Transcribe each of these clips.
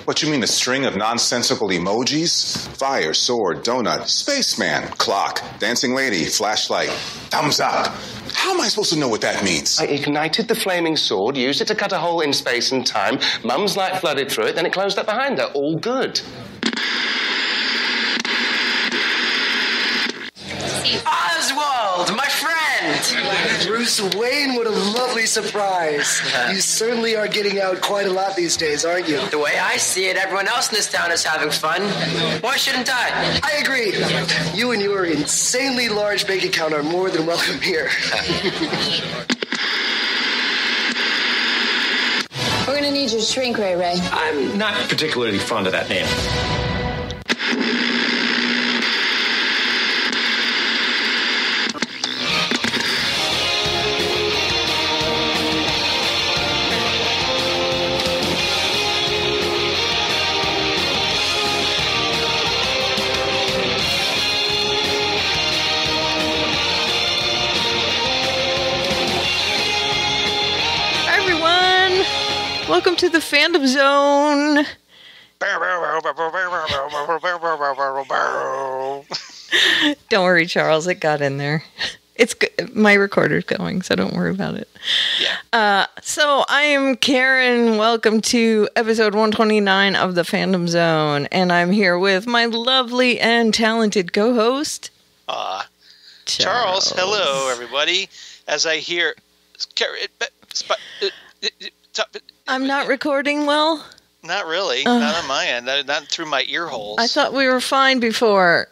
What, you mean the string of nonsensical emojis? Fire, sword, donut, spaceman, clock, dancing lady, flashlight, thumbs up. How am I supposed to know what that means? I ignited the flaming sword, used it to cut a hole in space and time. Mum's light flooded through it, then it closed up behind her. All good. Oswald, my friend! Bruce Wayne, what a lovely surprise. You certainly are getting out quite a lot these days, aren't you? The way I see it, everyone else in this town is having fun. Why shouldn't I? I agree. You and your insanely large bank account are more than welcome here. We're gonna need your shrink ray, Ray. I'm not particularly fond of that name. Welcome to the Fandom Zone. Don't worry, Charles. It got in there. It's good. My recorder's going, so don't worry about it. Yeah. So I am Karen. Welcome to episode 129 of the Fandom Zone, and I'm here with my lovely and talented co-host, Charles. Hello, everybody. As I hear, I'm not recording well. Not really. Not on my end. Not through my ear holes. I thought we were fine before.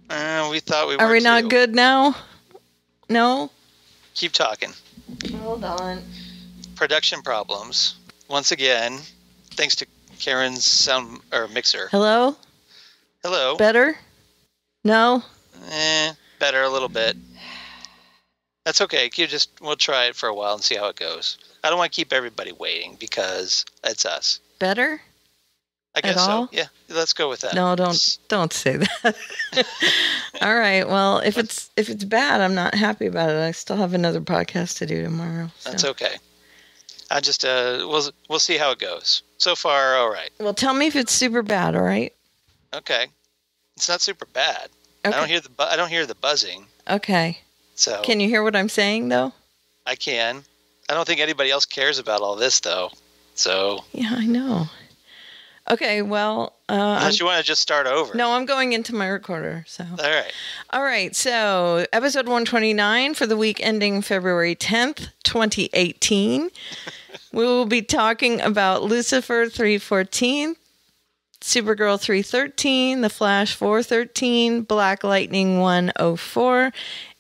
We thought we were. Are we not good now? No? Keep talking. Hold on. Production problems. Once again, thanks to Karen's sound or mixer. Hello? Hello. Better? No? Better a little bit. That's okay. We'll try it for a while and see how it goes. I don't want to keep everybody waiting because it's us. Better? I guess so. Yeah, let's go with that. No, don't say that. All right. Well, if it's bad, I'm not happy about it. I still have another podcast to do tomorrow. So. That's okay. I just we'll see how it goes. So far, all right. Well, tell me if it's super bad. All right. Okay. It's not super bad. Okay. I don't hear the buzzing. Okay. So can you hear what I'm saying though? I can. I don't think anybody else cares about all this though. So yeah, I know. Okay, well, unless you want to just start over. No, I'm going into my recorder. So all right. So episode 129 for the week ending February 10th, 2018. We will be talking about Lucifer 314, Supergirl 313, The Flash 413, Black Lightning 104,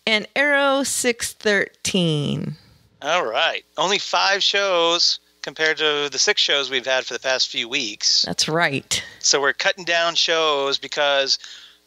and Arrow 613. All right. Only 5 shows compared to the 6 shows we've had for the past few weeks. That's right. So we're cutting down shows because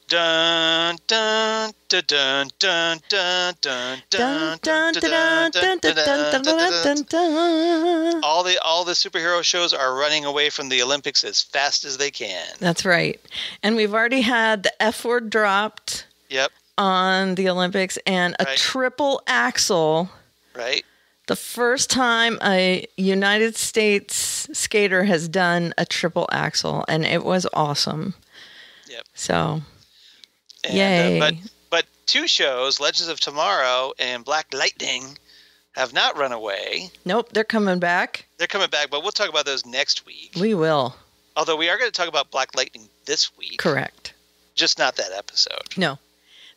dun dun dun dun dun dun dun dun dun dun dun dun. All the superhero shows are running away from the Olympics as fast as they can. That's right. And we've already had the F word dropped. Yep. On the Olympics and a triple axel. Right. The first time a United States skater has done a triple axel, and it was awesome. Yep. So, and, yay. But 2 shows, Legends of Tomorrow and Black Lightning, have not run away. Nope, they're coming back. They're coming back, but we'll talk about those next week. We will. Although we are going to talk about Black Lightning this week. Correct. Just not that episode. No.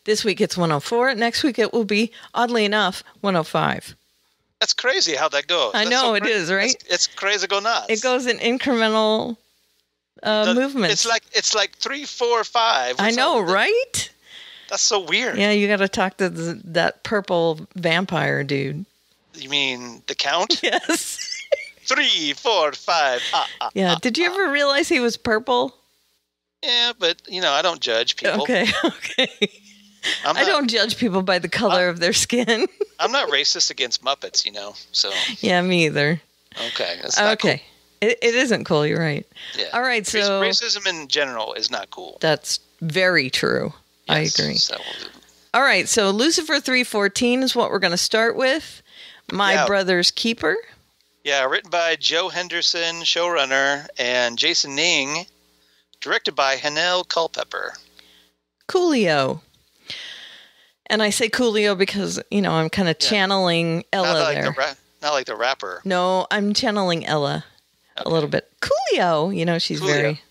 This week it's 104. Next week it will be, oddly enough, 105. That's crazy how that goes. I know, it is, right? It's crazy go nuts. It goes in incremental movements. It's like 3, 4, 5. I know, right? That's so weird. Yeah, you got to talk to that purple vampire dude. You mean the Count? Yes. 3, 4, 5. Yeah. Did you ever realize he was purple? Yeah, but I don't judge people. Okay. I don't judge people by the color of their skin. I'm not racist against Muppets, so. Yeah, me either. Okay. That's not cool. It isn't cool. You're right. Yeah. All right. So racism in general is not cool. That's very true. Yes, I agree. So. All right. So Lucifer 314 is what we're going to start with. My Brother's Keeper. Yeah, written by Joe Henderson, showrunner, and Jason Ning, directed by Hanel Culpepper. Coolio. And I say Coolio because, I'm kind of channeling Ella there. Not like the rapper. No, I'm channeling Ella a little bit. Coolio, she's Coolio. very...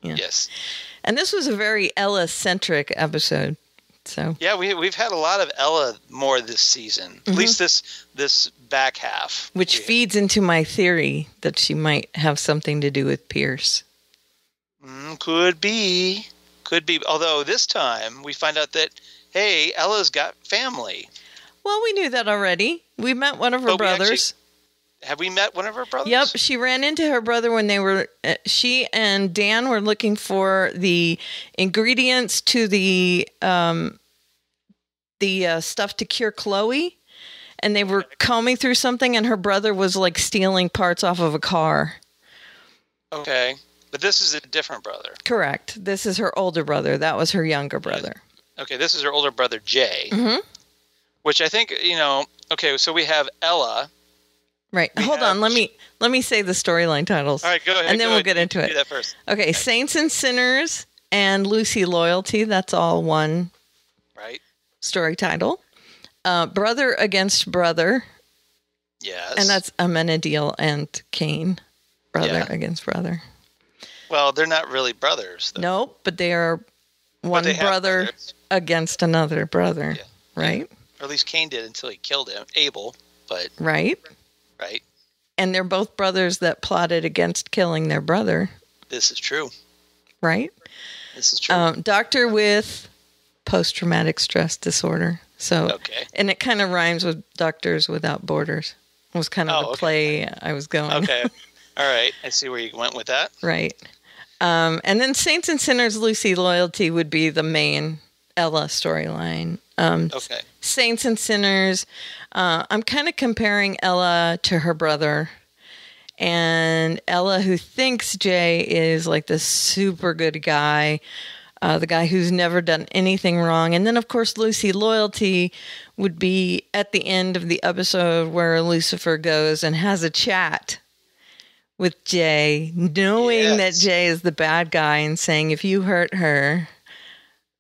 Yeah. Yes. And this was a very Ella-centric episode. So yeah, we've had a lot of Ella more this season. At least this back half. Which feeds into my theory that she might have something to do with Pierce. Could be. Although this time we find out that, hey, Ella's got family. Well, we knew that already. We met one of her brothers. Have we met one of her brothers? Yep, she ran into her brother when they were. She and Dan were looking for the ingredients to the stuff to cure Chloe, and they were combing through something, and her brother was like stealing parts off of a car. Okay, but this is a different brother. Correct. This is her older brother. That was her younger brother. Okay, this is her older brother Jay. Which I think Okay, so we have Ella. Right. Hold on. Let me say the storyline titles. All right, go ahead. And then we'll get into it. Do that first. Okay, Saints and Sinners and Lucy Loyalty. That's all one story title. Brother Against Brother. Yes. And that's Amenadiel and Cain. Brother against brother. Well, they're not really brothers, though. Nope, but they are one brother against another brother. Yeah. Right? Or at least Cain did until he killed him. Abel, but... Right. Right. And they're both brothers that plotted against killing their brother. This is true. Right? This is true. Doctor with post-traumatic stress disorder. So, and it kind of rhymes with Doctors Without Borders. It was kind of the play I was going. Okay. All right. I see where you went with that. Right. And then Saints and Sinners, Lucy Loyalty would be the main Ella storyline. Saints and Sinners. I'm kind of comparing Ella to her brother. And Ella, who thinks Jay is like this super good guy, the guy who's never done anything wrong. And then, of course, Lucy Loyalty would be at the end of the episode where Lucifer goes and has a chat with Jay, knowing that Jay is the bad guy and saying, if you hurt her...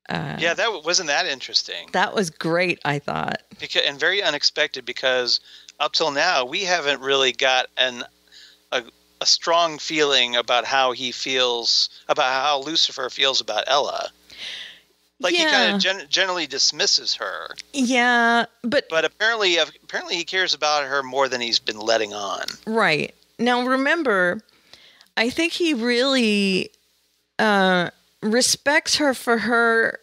that wasn't that interesting. That was great, I thought. And very unexpected, because up till now, we haven't really got a strong feeling about how he feels, about how Lucifer feels about Ella. Like he kind of generally dismisses her. Yeah, but apparently he cares about her more than he's been letting on. Right. Now remember, I think he really respects her for her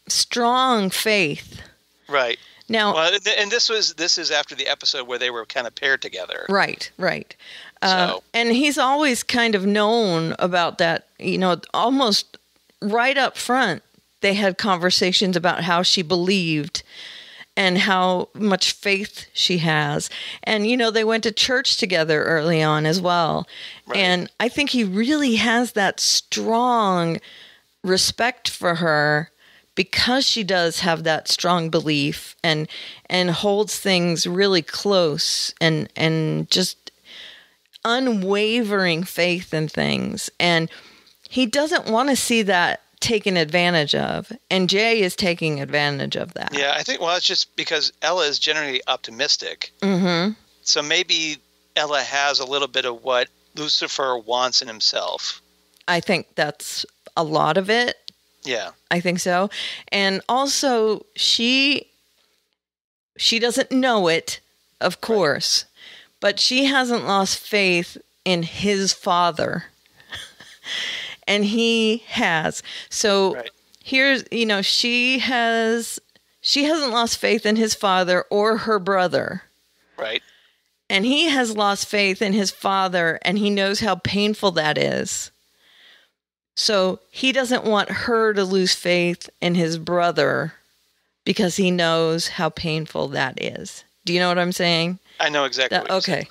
strong faith. Right. Now, and this is after the episode where they were kind of paired together. Right. And he's always kind of known about that, almost right up front. They had conversations about how she believed and how much faith she has. And, they went to church together early on as well. Right. And I think he really has that strong respect for her because she does have that strong belief and holds things really close and just unwavering faith in things. And he doesn't want to see that taken advantage of, and Jay is taking advantage of that. Yeah, I think, it's just because Ella is generally optimistic. So maybe Ella has a little bit of what Lucifer wants in himself. I think that's a lot of it. Yeah. I think so. And also, she doesn't know it, of course, but she hasn't lost faith in his father. And he has. So here's, she hasn't lost faith in his father or her brother. Right. And he has lost faith in his father, and he knows how painful that is. So he doesn't want her to lose faith in his brother because he knows how painful that is. Do you know what I'm saying? I know exactly what you're saying.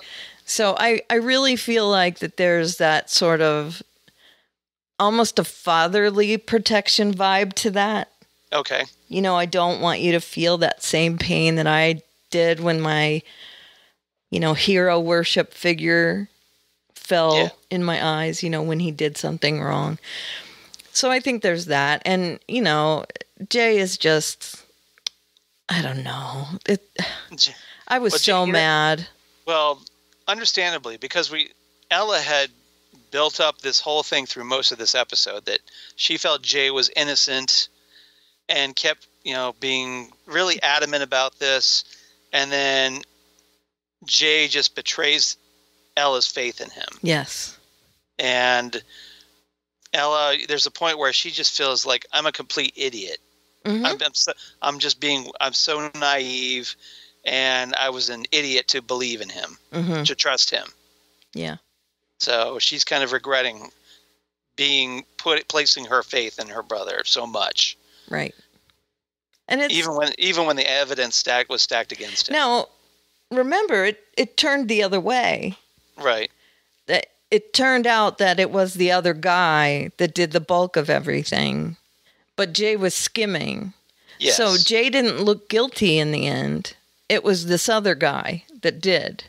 So I really feel like that there's that sort of almost a fatherly protection vibe to that. Okay. I don't want you to feel that same pain that I did when my hero worship figure fell Yeah. in my eyes, when he did something wrong. So I think there's that. And, Jay is just, I don't know. I was so mad. Well, understandably, because Ella had built up this whole thing through most of this episode that she felt Jay was innocent and kept, being really adamant about this. And then Jay just betrays Ella's faith in him. Yes. And Ella, there's a point where she just feels like I'm a complete idiot. Mm-hmm. I'm so naive, and I was an idiot to believe in him, to trust him. Yeah. So she's kind of regretting placing her faith in her brother so much. Right. And it's, even when the evidence was stacked against him. Now, remember, it turned the other way. Right. That it turned out that it was the other guy that did the bulk of everything, but Jay was skimming. Yes. So Jay didn't look guilty in the end. It was this other guy that did.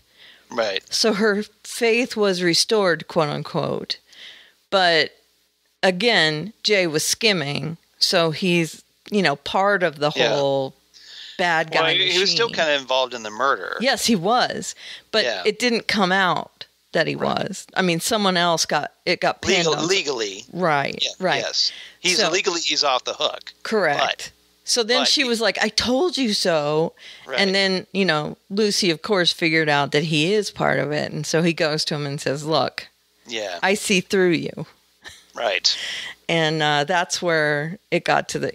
Right. So her faith was restored, quote unquote. But again, Jay was skimming. So he's, part of the whole bad guy. Well, he was still kind of involved in the murder. Yes, he was. But it didn't come out that he was. I mean, someone else got pinned on. Legally. Right, Yeah, right. Yes. He's off the hook. Correct. So then she was like, I told you so. Right. And then, Lucy, of course, figured out that he is part of it. And so he goes to him and says, look, I see through you. Right. And that's where it got to the,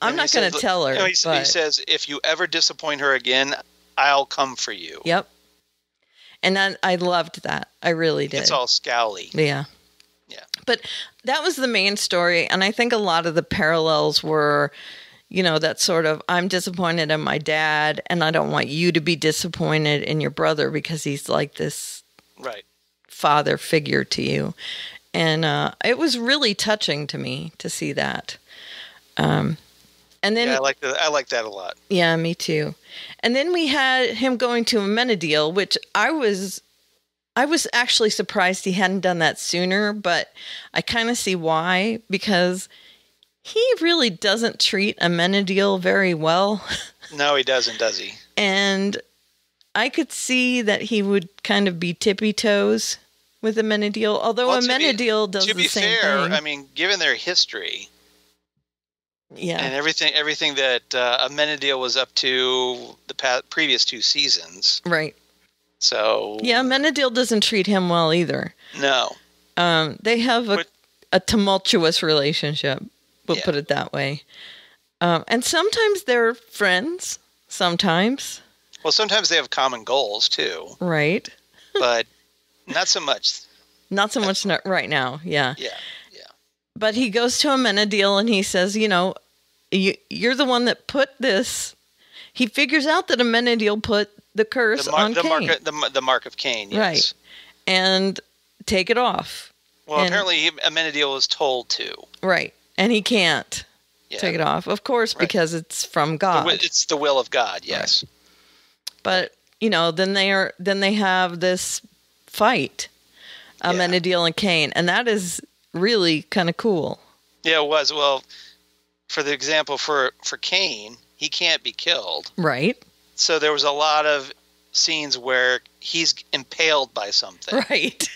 I'm not going to tell her. He says, if you ever disappoint her again, I'll come for you. Yep. And I loved that. I really did. It's all scowly. Yeah. Yeah. But that was the main story. And I think a lot of the parallels were, that sort of, I'm disappointed in my dad, and I don't want you to be disappointed in your brother because he's like this father figure to you. And it was really touching to me to see that. And then I like that a lot. Yeah, me too. And then we had him going to Amenadiel, which I was actually surprised he hadn't done that sooner, but I kind of see why, because he really doesn't treat Amenadiel very well. No, he doesn't, does he? And I could see that he would kind of be tippy toes with Amenadiel, although Amenadiel does the same thing. To be fair, I mean, given their history, and everything that Amenadiel was up to the previous 2 seasons, right? So Amenadiel doesn't treat him well either. No, they have a tumultuous relationship. We'll put it that way. And sometimes they're friends. Sometimes. Well, sometimes they have common goals too. Right. But not so much. Not so much right now. Yeah. Yeah. But he goes to Amenadiel and he says, you're the one that put this. He figures out that Amenadiel put the curse on Cain. The mark of Cain, yes. Right. And take it off. Well, apparently Amenadiel was told to. Right. And he can't take it off, of course, because it's from God. It's the will of God, yes. Right. But, then they have this fight, Amenadiel and Cain, and that is really kind of cool. Yeah, it was. Well, for the example, for Cain, he can't be killed. Right. So there was a lot of scenes where he's impaled by something. Right.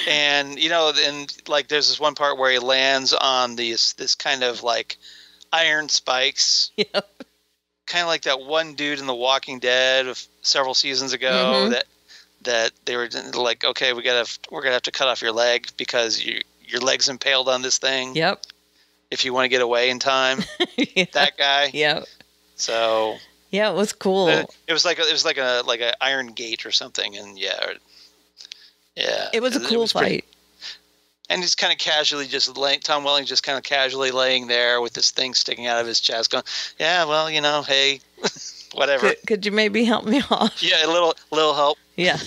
And, there's this one part where he lands on this kind of like iron spikes. Yep. Kind of like that one dude in The Walking Dead several seasons ago that they were like, okay, we're gonna have to cut off your leg because your leg's impaled on this thing. Yep. If you want to get away in time. That guy. Yep. So. Yeah, it was cool. It was like a iron gate or something, and yeah. It was a cool fight. And he's kind of casually Tom Welling just kind of casually laying there with this thing sticking out of his chest going, yeah, well, hey, whatever. Could you maybe help me off? Yeah, a little help. Yeah.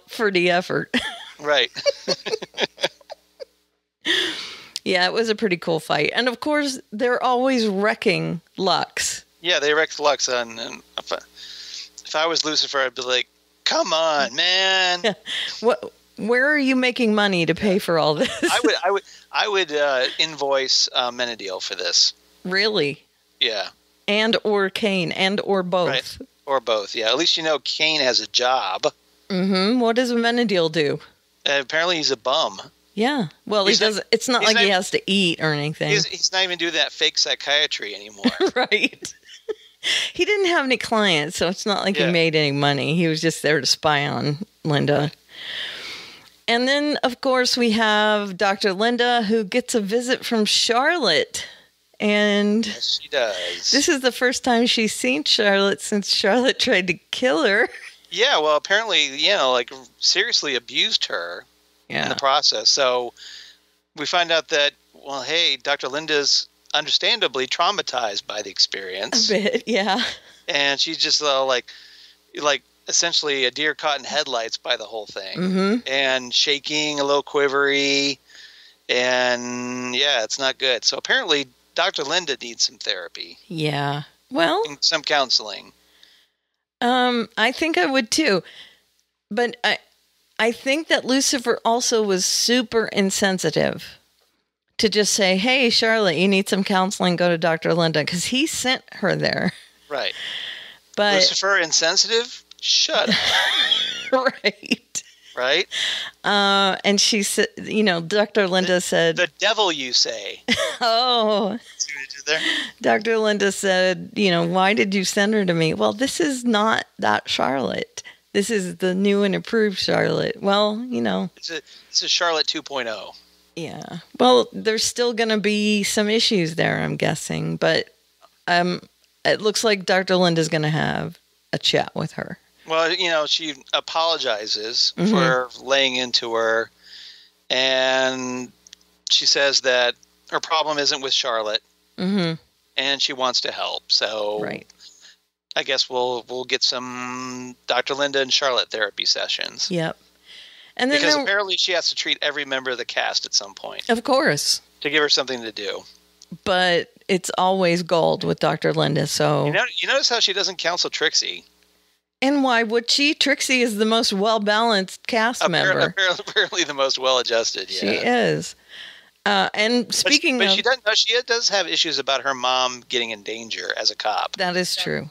For the effort. Right. Yeah, it was a pretty cool fight. And of course, they're always wrecking Lux. Yeah, they wrecked Lux on if I was Lucifer, I'd be like, come on, man. Where are you making money to pay for all this? I would invoice Menadil for this. Really? Yeah. And or Kane, and or both. Right. Or both, yeah. At least Kane has a job. Mm-hmm. What does Menadil do? Apparently he's a bum. Yeah. Well, he doesn't. It's not like he has to eat or anything. He's not even doing that fake psychiatry anymore. Right. He didn't have any clients, so it's not like he made any money. He was just there to spy on Linda. And then, of course, we have Dr. Linda, who gets a visit from Charlotte. And yes, she does. This is the first time she's seen Charlotte since Charlotte tried to kill her. Yeah, well, apparently, seriously abused her in the process. So we find out that, well, hey, Dr. Linda's understandably traumatized by the experience. A bit, yeah. And she's just like essentially a deer caught in headlights by the whole thing. Mm-hmm. And shaking, a little quivery. And, yeah, it's not good. So apparently Dr. Linda needs some therapy. Yeah. Well, and some counseling. I think I would too. But I think that Lucifer also was super insensitive to just say, hey, Charlotte, you need some counseling, go to Dr. Linda, because he sent her there. Right. But Lucifer insensitive? Shut up. Right. Right? And she said, Dr. Linda said... The devil, you say. Oh. See what you did there? Dr. Linda said, why did you send her to me? Well, this is not that Charlotte. This is the new and improved Charlotte. Well, It's a Charlotte 2.0. Yeah. Well, there's still going to be some issues there, I'm guessing. But it looks like Dr. Linda's going to have a chat with her. Well, she apologizes for laying into her, and she says that her problem isn't with Charlotte, and she wants to help. So, right. I guess we'll get some Dr. Linda and Charlotte therapy sessions. Yep. And then because apparently she has to treat every member of the cast at some point. Of course. To give her something to do. But it's always gold with Dr. Linda. So you notice how she doesn't counsel Trixie. And why would she? Trixie is the most well-balanced cast member. Apparently the most well-adjusted, yeah. She is. And speaking but of... she does have issues about her mom getting in danger as a cop. That is true.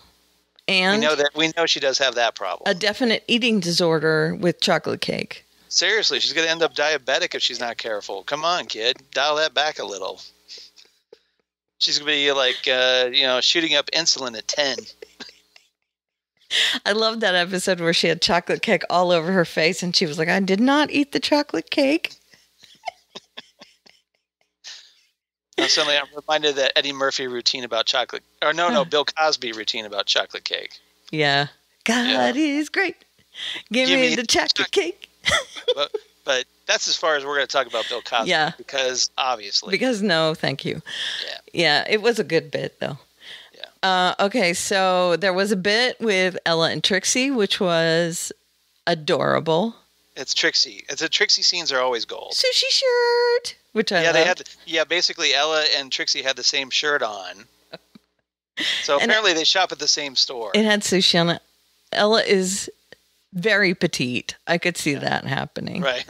And we know she does have that problem. A definite eating disorder with chocolate cake. Seriously, she's going to end up diabetic if she's not careful. Come on, kid. Dial that back a little. She's going to be like, shooting up insulin at 10. I love that episode where she had chocolate cake all over her face and she was like, I did not eat the chocolate cake. Suddenly I'm reminded of that Eddie Murphy routine about chocolate. Or no, Bill Cosby routine about chocolate cake. Yeah. God is great. Give me the chocolate cake. but that's as far as we're going to talk about Bill Cosby. Yeah. Because obviously. Because no, thank you. Yeah, it was a good bit though. Yeah. Okay, so there was a bit with Ella and Trixie, which was adorable. It's Trixie. Trixie scenes are always gold. Sushi shirt, which I loved. Basically Ella and Trixie had the same shirt on. So apparently they shop at the same store. It had sushi on it. Ella is very petite. I could see that happening. Right.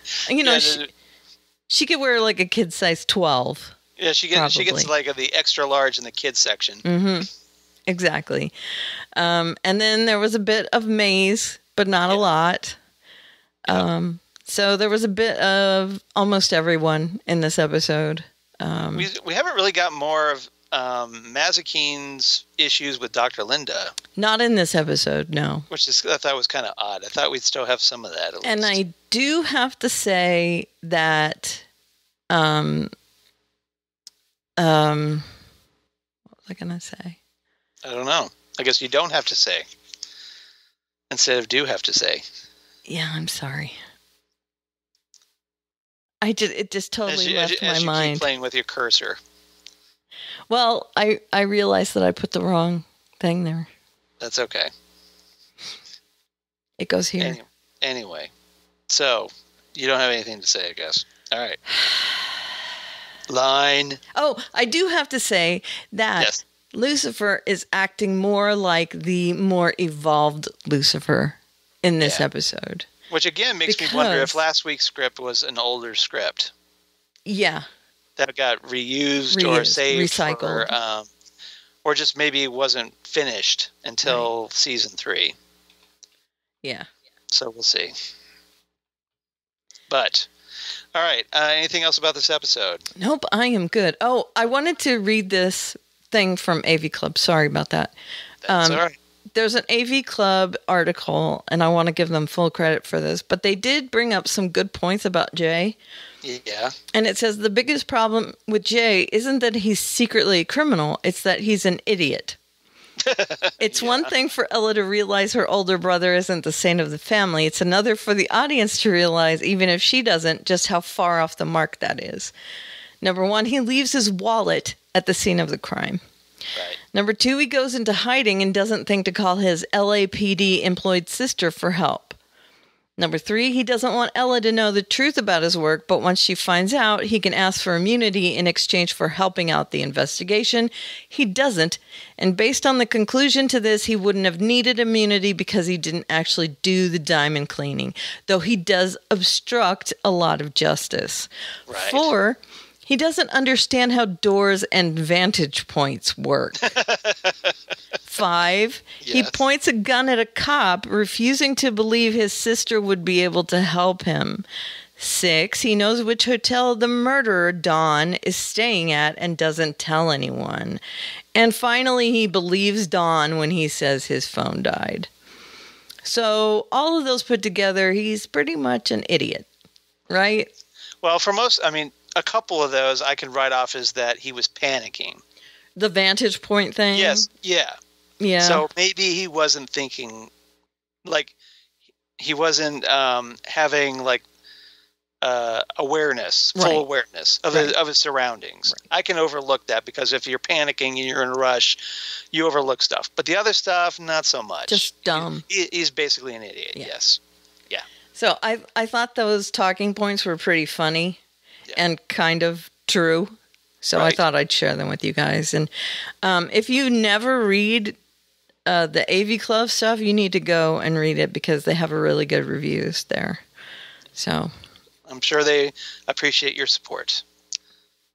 She could wear like a kid size 12. Yeah, she gets like the extra large in the kids section. Mm-hmm. Exactly. And then there was a bit of Maze, but not a lot. So there was a bit of almost everyone in this episode. We haven't really got more of Mazikeen's issues with Dr. Linda. Not in this episode, no. Which I thought was kind of odd. I thought we'd still have some of that at least. And I do have to say that what was I going to say? I don't know. I guess you don't have to say. Instead of do have to say. Yeah, I'm sorry. It just totally left my mind. Keep playing with your cursor. Well, I realized that I put the wrong thing there. That's okay. It goes here. Anyway, so you don't have anything to say, I guess. All right. Line. Oh, I do have to say that Lucifer is acting more like the more evolved Lucifer in this episode. Which, again, makes me wonder if last week's script was an older script. Yeah. That got reused or saved. Recycled. Or just maybe wasn't finished until season 3. Yeah. So we'll see. But, all right. Anything else about this episode? Nope, I am good. Oh, I wanted to read this thing from AV Club. Sorry about that. That's all right. There's an AV Club article, and I want to give them full credit for this, but they did bring up some good points about Jay. Yeah. And it says the biggest problem with Jay isn't that he's secretly a criminal, it's that he's an idiot. It's one thing for Ella to realize her older brother isn't the saint of the family. It's another for the audience to realize, even if she doesn't, just how far off the mark that is. Number 1, he leaves his wallet at the scene of the crime. Right. Number 2, he goes into hiding and doesn't think to call his LAPD employed sister for help. Number 3, he doesn't want Ella to know the truth about his work, but once she finds out, he can ask for immunity in exchange for helping out the investigation. He doesn't, and based on the conclusion to this, he wouldn't have needed immunity because he didn't actually do the diamond cleaning, though he does obstruct a lot of justice. Right. 4, he doesn't understand how doors and vantage points work. 5, he points a gun at a cop, refusing to believe his sister would be able to help him. 6, he knows which hotel the murderer, Dawn, is staying at and doesn't tell anyone. And finally, he believes Dawn when he says his phone died. So all of those put together, he's pretty much an idiot, right? Well, for most, I mean, a couple of those I can write off as that he was panicking. The vantage point thing? Yes, yeah. Yeah. So maybe he wasn't thinking, like, he wasn't having, like, awareness, full awareness of his surroundings. Right. I can overlook that because if you're panicking and you're in a rush, you overlook stuff. But the other stuff, not so much. Just dumb. He's basically an idiot, yes. Yeah. So I thought those talking points were pretty funny and kind of true. So I thought I'd share them with you guys. And if you never read the AV Club stuff, you need to go and read it because they have a really good reviews there. So I'm sure they appreciate your support.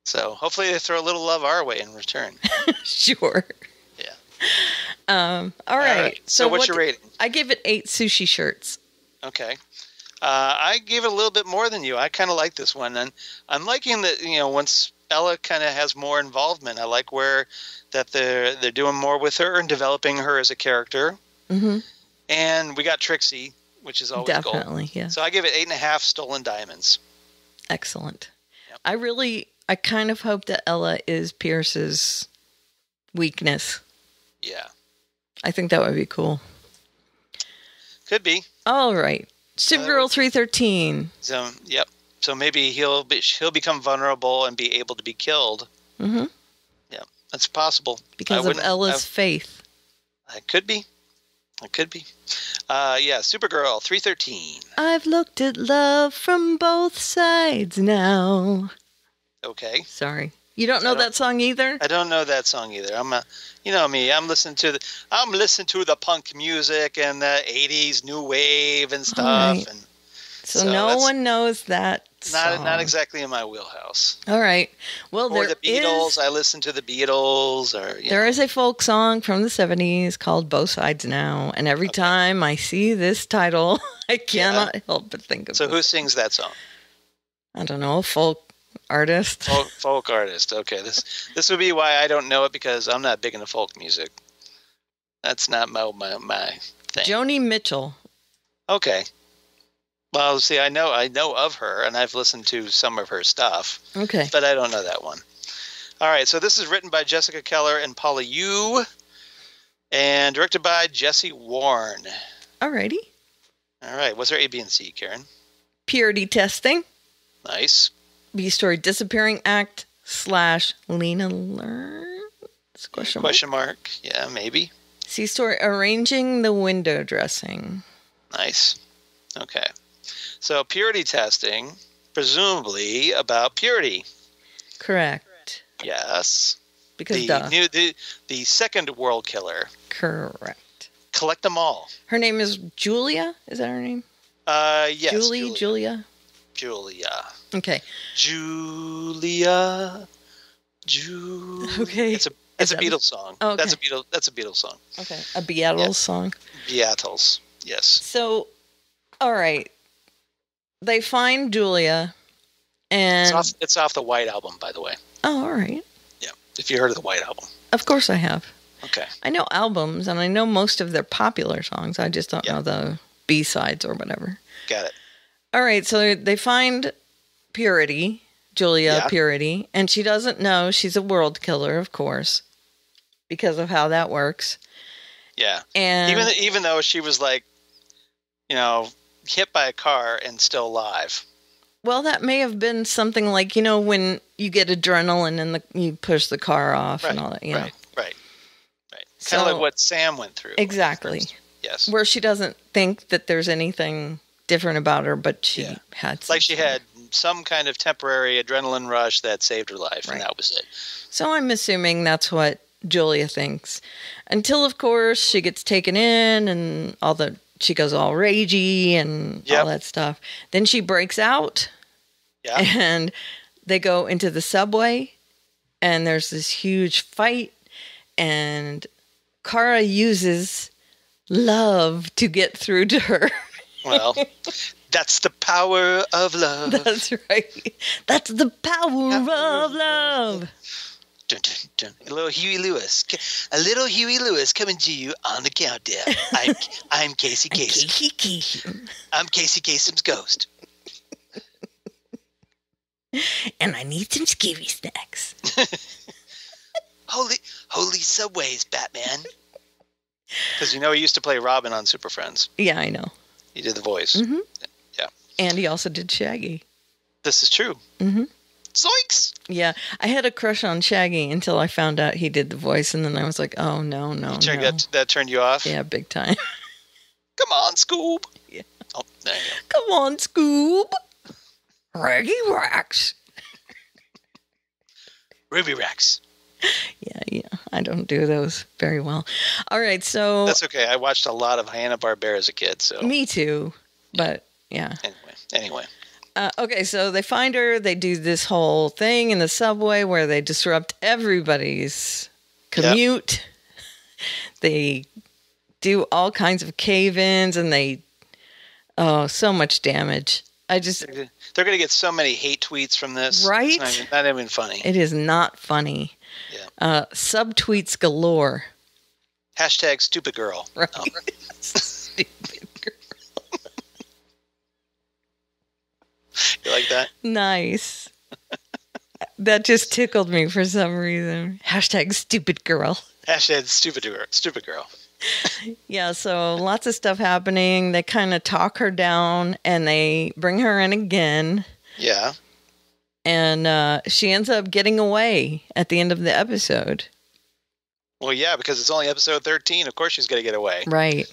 So hopefully they throw a little love our way in return. Sure. Yeah. All right. So what's your rating? I gave it 8 sushi shirts. Okay. I gave it a little bit more than you. I kind of like this one. And I'm liking that, once Ella kind of has more involvement, I like that they're doing more with her and developing her as a character. Mm-hmm. And we got Trixie, which is always definitely gold. Yeah. So I give it 8.5 stolen diamonds. Excellent. Yep. I kind of hope that Ella is Pierce's weakness. Yeah. I think that would be cool. Could be. All right. Supergirl 313. So, yep. So maybe he'll become vulnerable and be able to be killed. Mm-hmm. Yeah, that's possible. Because of Ella's faith. It could be. It could be. Supergirl 313. I've looked at love from both sides now. Okay. Sorry. You don't know that song either? I don't know that song either. You know me. I'm listening to the punk music and the 80s new wave and stuff. Right. And so no one knows that song. Not exactly in my wheelhouse. All right. Well, or the Beatles. I listen to the Beatles. There is a folk song from the 70s called Both Sides Now. And every time I see this title, I cannot help but think of it. So who sings that song? I don't know. Folk artist. Folk artist. Okay. This would be why I don't know it, because I'm not big into folk music. That's not my thing. Joni Mitchell. Okay. Well, see, I know of her, and I've listened to some of her stuff. Okay. But I don't know that one. All right, so this is written by Jessica Keller and Paula Yu, and directed by Jesse Warren. All righty. All right, what's our A, B, and C, Karen? Purity Testing. Nice. B story, Disappearing Act / Lena Learns? Question mark. Yeah, maybe. C story, Arranging the Window Dressing. Nice. Okay. So purity testing, presumably about purity. Correct. Yes. because duh. The second world killer. Correct. Collect them all. Her name is Julia. Is that her name? Yes. Julia. Okay. Julia. Okay. It's a Beatles song. Oh, okay. That's a Beatles song. Okay. A Beatles song. Beatles. Yes. So, all right. They find Julia, and it's off the White Album, by the way. Oh, all right. Yeah. If you heard of the White Album. Of course I have. Okay. I know albums, and I know most of their popular songs. I just don't know the B-sides or whatever. Got it. All right, so they find Purity, Julia Purity, and she doesn't know she's a world killer, of course, because of how that works. Yeah. And even though she was like, hit by a car and still alive. Well, that may have been something like, when you get adrenaline and you push the car off and all that, you know. Right. Kind of like what Sam went through. Exactly. Yes. Where she doesn't think that there's anything different about her, but she had something. Like she had some kind of temporary adrenaline rush that saved her life, and that was it. So I'm assuming that's what Julia thinks. Until, of course, she gets taken in and she goes all ragey and all that stuff. Then she breaks out and they go into the subway and there's this huge fight and Kara uses love to get through to her. Well, that's the power of love. That's right. That's the power of love. Dun, dun, dun. A little Huey Lewis coming to you on the countdown. I'm Casey Kasem. I'm Casey Kasem's ghost. And I need some scary snacks. Holy subways, Batman. Because he used to play Robin on Super Friends. Yeah, I know. He did the voice. Mm-hmm. Yeah. And he also did Shaggy. This is true. Mm-hmm. Zoinks! Yeah, I had a crush on Shaggy until I found out he did the voice, and then I was like, oh, no. That turned you off? Yeah, big time. Come on, Scoob! Yeah. Oh, there you go. Come on, Scoob! Raggy Rax! Ruby Rex. Yeah, I don't do those very well. All right, so... That's okay, I watched a lot of Hanna-Barbera as a kid, so... Me too, but yeah. Anyway. Okay, so they find her. They do this whole thing in the subway where they disrupt everybody's commute. Yep. They do all kinds of cave-ins, and so much damage. They're going to get so many hate tweets from this. Right? It's not even funny. It is not funny. Yeah. Subtweets galore. Hashtag stupid girl. Right. Oh. Stupid girl. You like that? Nice. That just tickled me for some reason. Hashtag stupid girl. Hashtag stupid girl. Yeah, so lots of stuff happening. They kind of talk her down and they bring her in again. Yeah. And she ends up getting away at the end of the episode. Well, yeah, because it's only episode 13. Of course she's going to get away. Right.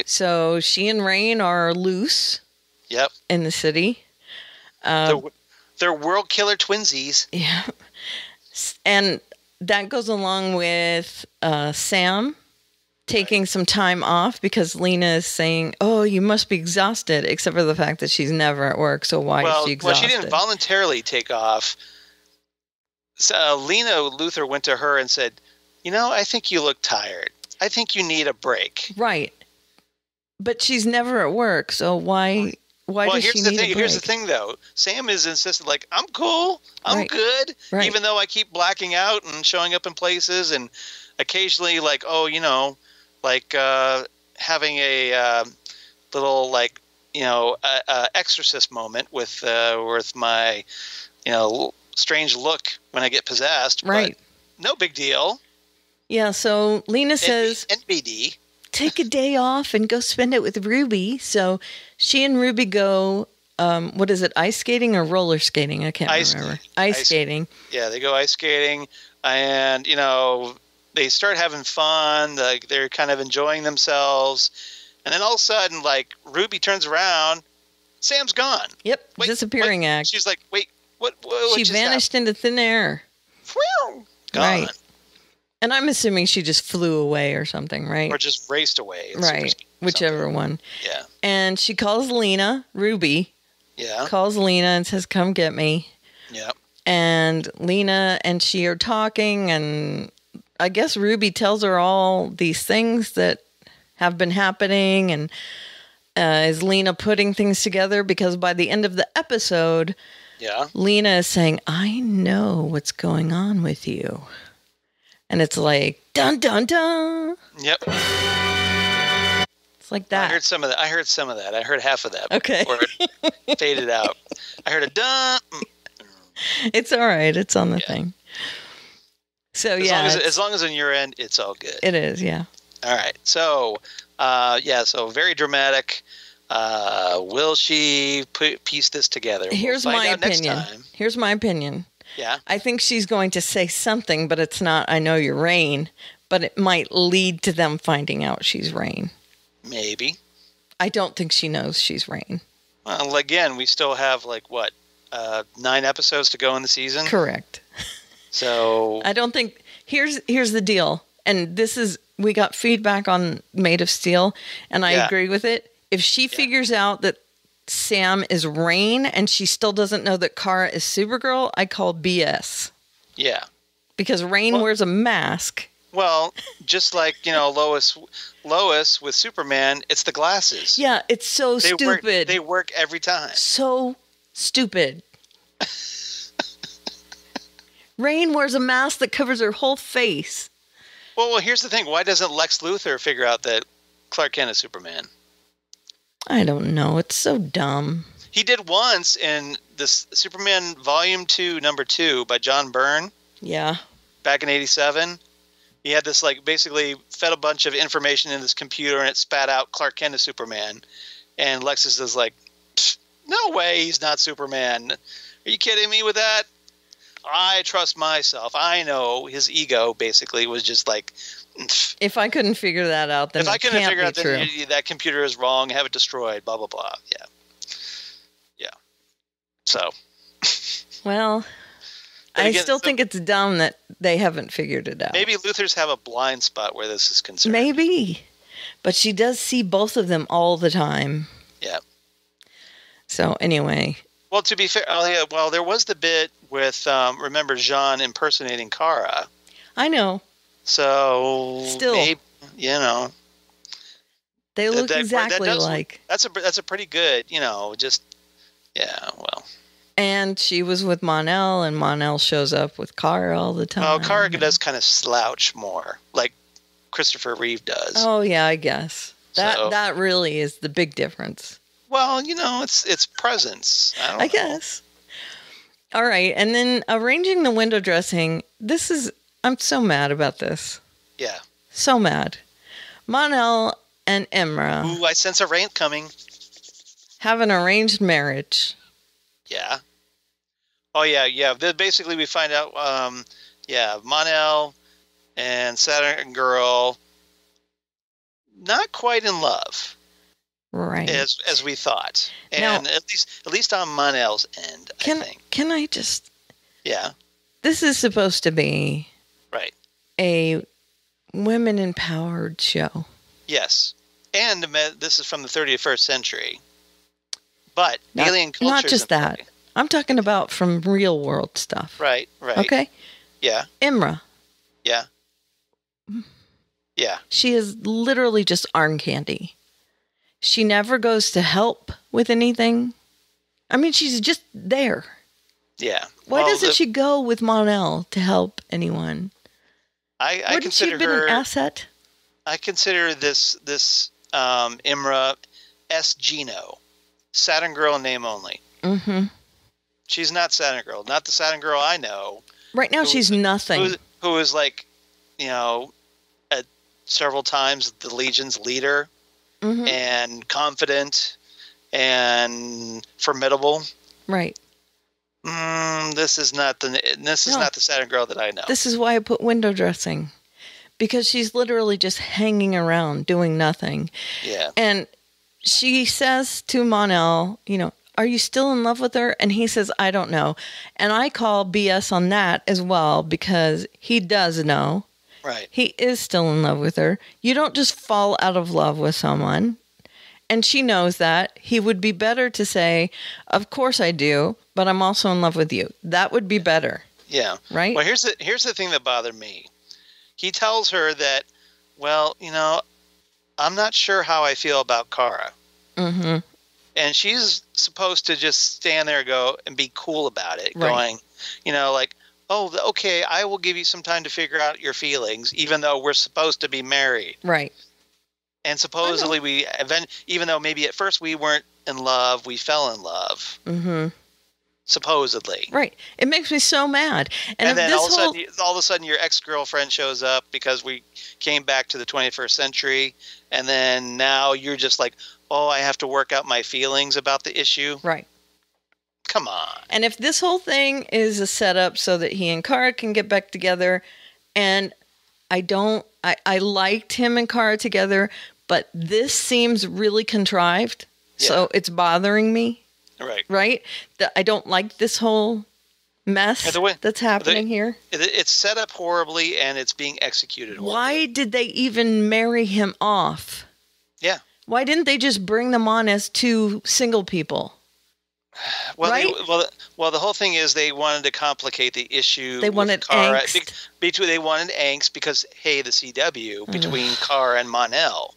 So she and Rain are loose. Yep. In the city. They're world killer twinsies. Yeah. And that goes along with Sam taking some time off because Lena is saying, oh, you must be exhausted, except for the fact that she's never at work. So why is she exhausted? Well, she didn't voluntarily take off. So, Lena Luthor went to her and said, I think you look tired. I think you need a break. Right. But she's never at work. So why does she need a break? Here's the thing, though. Sam is insistent, like, I'm cool. I'm good. Right. Even though I keep blacking out and showing up in places and occasionally, like, having a little, exorcist moment with my, strange look when I get possessed. Right. But no big deal. Yeah, so Lena says... NBD. Take a day off and go spend it with Ruby. So she and Ruby go, what is it, ice skating or roller skating? I can't remember. Ice skating. Yeah, they go ice skating and, they start having fun. Like they're kind of enjoying themselves. And then all of a sudden, Ruby turns around. Sam's gone. Yep, disappearing act. She's like, wait, what she vanished into thin air. Gone. Right. And I'm assuming she just flew away or something, right? Or just raced away. Right. Whichever one. Yeah. And she calls Lena, Ruby. Yeah. Calls Lena and says, come get me. Yeah. And Lena and she are talking, and I guess Ruby tells her all these things that have been happening, and is Lena putting things together? Because by the end of the episode, Lena is saying, I know what's going on with you. And it's like, dun, dun, dun. Yep. It's like that. I heard some of that. I heard half of that. Okay. Before it faded out. I heard a dun. It's all right. It's on the thing. So, as long as on your end, it's all good. It is, yeah. All right. So, so very dramatic. Will she piece this together? Here's my opinion. Yeah. I think she's going to say something, but it's not, I know you're Rain, but it might lead to them finding out she's Rain. Maybe. I don't think she knows she's Rain. Well, again, we still have 9 episodes to go in the season. Correct. So I don't think, here's the deal. And we got feedback on Made of Steel, and I agree with it. If she figures out that Sam is Rain and she still doesn't know that Kara is Supergirl, I call BS. Yeah. Because Rain wears a mask. Well, just like, Lois with Superman, it's the glasses. Yeah, it's so stupid. They work every time. So stupid. Rain wears a mask that covers her whole face. Well, here's the thing. Why doesn't Lex Luthor figure out that Clark Kent is Superman? I don't know. It's so dumb. He did once in this Superman Volume 2, Number 2 by John Byrne. Yeah. Back in 87. He had this, basically fed a bunch of information in this computer and it spat out Clark Kent is Superman. And Lex is like, no way he's not Superman. Are you kidding me with that? I trust myself. I know his ego basically was just like, if I couldn't figure that out, then it can't be true. That computer is wrong, have it destroyed, blah, blah, blah. Yeah. Yeah. So. Well, I still think it's dumb that they haven't figured it out. Maybe Luthor's have a blind spot where this is concerned. Maybe. But she does see both of them all the time. Yeah. So, anyway. Well, to be fair, there was the bit with, remember, Jean impersonating Kara. I know. So, still, maybe, they look exactly alike. That's a pretty good, And she was with Mon-El, and Mon-El shows up with Kara all the time. Oh, Kara does kind of slouch more, like Christopher Reeve does. Oh, yeah, I guess. That really is the big difference. Well, it's presence. I guess. All right, and then arranging the window dressing, I'm so mad about this. Yeah. So mad. Mon-El and Imra. Ooh, I sense a rant coming. Have an arranged marriage. Yeah. Oh, yeah. Basically, we find out, Mon-El and Saturn Girl not quite in love. Right. As we thought. And now, at least on Mon-El's end, I think. Can I just... Yeah. This is supposed to be... Right. A women-empowered show. Yes. And this is from the 31st century. But alien culture... Not just that. I'm talking about from real-world stuff. Right. Okay? Yeah. Imra. Yeah. Yeah. She is literally just arm candy. She never goes to help with anything. I mean, she's just there. Yeah. Why doesn't she go with Mon-El to help anyone? I consider she have been an asset? I consider this Imra S. Gino. Saturn Girl name only. Mm-hmm. She's not Saturn Girl. Not the Saturn Girl I know. Right now she's nothing. Who is several times the Legion's leader. Mm-hmm. And confident and formidable. Right. This is not the Saturn Girl that I know. This is why I put window dressing. Because she's literally just hanging around doing nothing. Yeah. And she says to Mon-El, are you still in love with her? And he says, I don't know. And I call BS on that as well because he does know. Right. He is still in love with her. You don't just fall out of love with someone. And she knows that. He would be better to say, of course I do, but I'm also in love with you. That would be better. Yeah. Right? Well, here's the thing that bothered me. He tells her that, well, I'm not sure how I feel about Kara. Mm-hmm. And she's supposed to just stand there and be cool about it, Right. going, like, oh, okay, I will give you some time to figure out your feelings, even though we're supposed to be married. Right. And supposedly even though maybe at first we weren't in love, we fell in love. Mm-hmm. Supposedly. Right. It makes me so mad. And then all of a sudden your ex-girlfriend shows up because we came back to the 21st century. And then now you're just like, oh, I have to work out my feelings about the issue. Right. Come on. And if this whole thing is a setup so that he and Kara can get back together, and I liked him and Kara together, but this seems really contrived. Yeah. So it's bothering me. Right. Right? I don't like this whole mess that's happening here. It's set up horribly and it's being executed horribly. Why did they even marry him off? Yeah. Why didn't they just bring them on as two single people? Well, right? The whole thing is they wanted to complicate the issue. They wanted Kara, angst. They wanted angst because, hey, the CW, between Kara and Mon-El,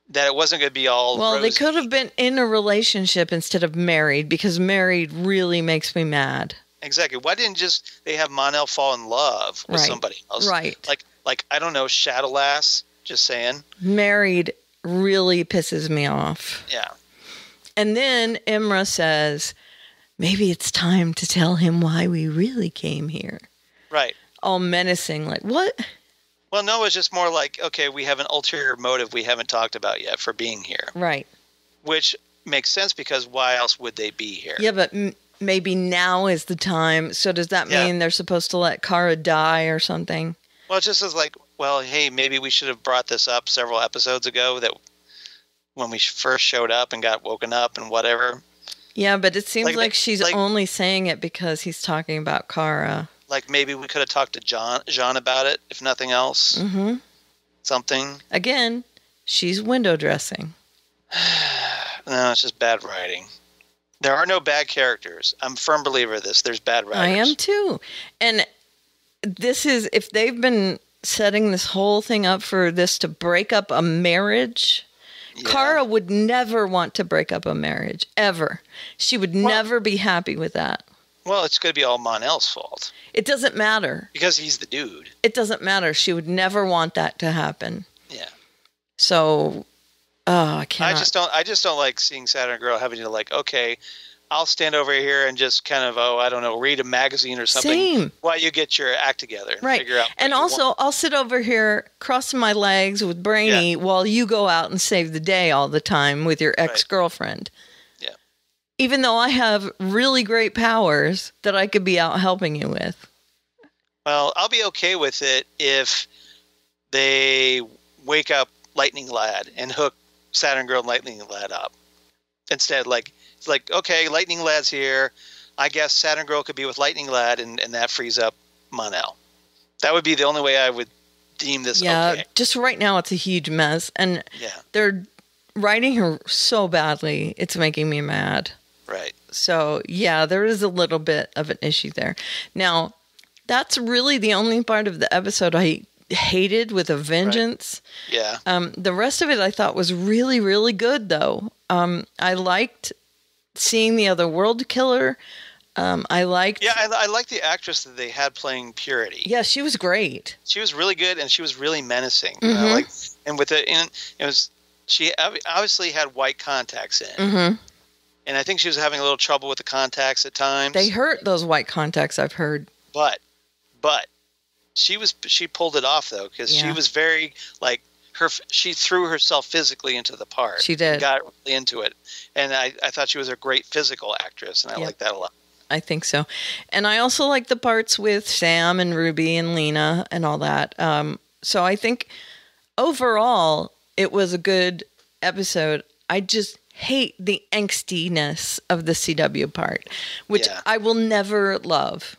that it wasn't going to be all Well, rosy. they could have been in a relationship instead of married, because married really makes me mad. Exactly. Why didn't they have Mon-El fall in love with somebody else? Right. Like I don't know, Shadowlass, just saying. Married really pisses me off. Yeah. And then Imra says, maybe it's time to tell him why we really came here. Right. All menacing, like, what? Well, no, it's just more like, okay, we have an ulterior motive we haven't talked about yet for being here. Right. Which makes sense because why else would they be here? Yeah, but maybe now is the time. So does that mean they're supposed to let Kara die or something? Well, it just is like, well, hey, maybe we should have brought this up several episodes ago, that when we first showed up and got woken up and whatever. Yeah, but it seems like she's only saying it because he's talking about Kara. Like maybe we could have talked to Jean about it, if nothing else. Mm-hmm. Something. Again, she's window dressing. No, it's just bad writing. There are no bad characters. I'm a firm believer of this. There's bad writers. I am too. And this is, if they've been setting this whole thing up for this to break up a marriage, Kara would never want to break up a marriage, ever. She would never be happy with that. Well, it's going to be all Mon-El's fault. It doesn't matter. Because he's the dude. It doesn't matter. She would never want that to happen. Yeah. So, I cannot. I just don't like seeing Saturn Girl having to like, okay, I'll stand over here and just kind of, I don't know, read a magazine or something. Same. While you get your act together. And right. Figure out and also, I'll sit over here crossing my legs with Brainy while you go out and save the day all the time with your ex-girlfriend. Yeah. Even though I have really great powers that I could be out helping you with. Well, I'll be okay with it if they wake up Lightning Lad and hook Saturn Girl and Lightning Lad up. Instead, it's like, okay, Lightning Lad's here. I guess Saturn Girl could be with Lightning Lad, and that frees up Mon-El. That would be the only way I would deem this okay. Just right now it's a huge mess. And they're writing her so badly, it's making me mad. Right. So, there is a little bit of an issue there. Now, that's really the only part of the episode I hated with a vengeance. Right. Yeah. The rest of it I thought was really, really good, though. I liked seeing the other world killer. I liked... Yeah, I liked the actress that they had playing Purity. Yeah, she was great. She was really good, and she was really menacing. Mm-hmm. And with she obviously had white contacts in. Mm-hmm. And I think she was having a little trouble with the contacts at times. They hurt, those white contacts, I've heard. But she pulled it off, though, because she was very, she threw herself physically into the part. She did. Got really into it. And I thought she was a great physical actress, and I liked that a lot. I think so. And I also like the parts with Sam and Ruby and Lena and all that. So I think overall it was a good episode. I just hate the angstiness of the CW part, which I will never love.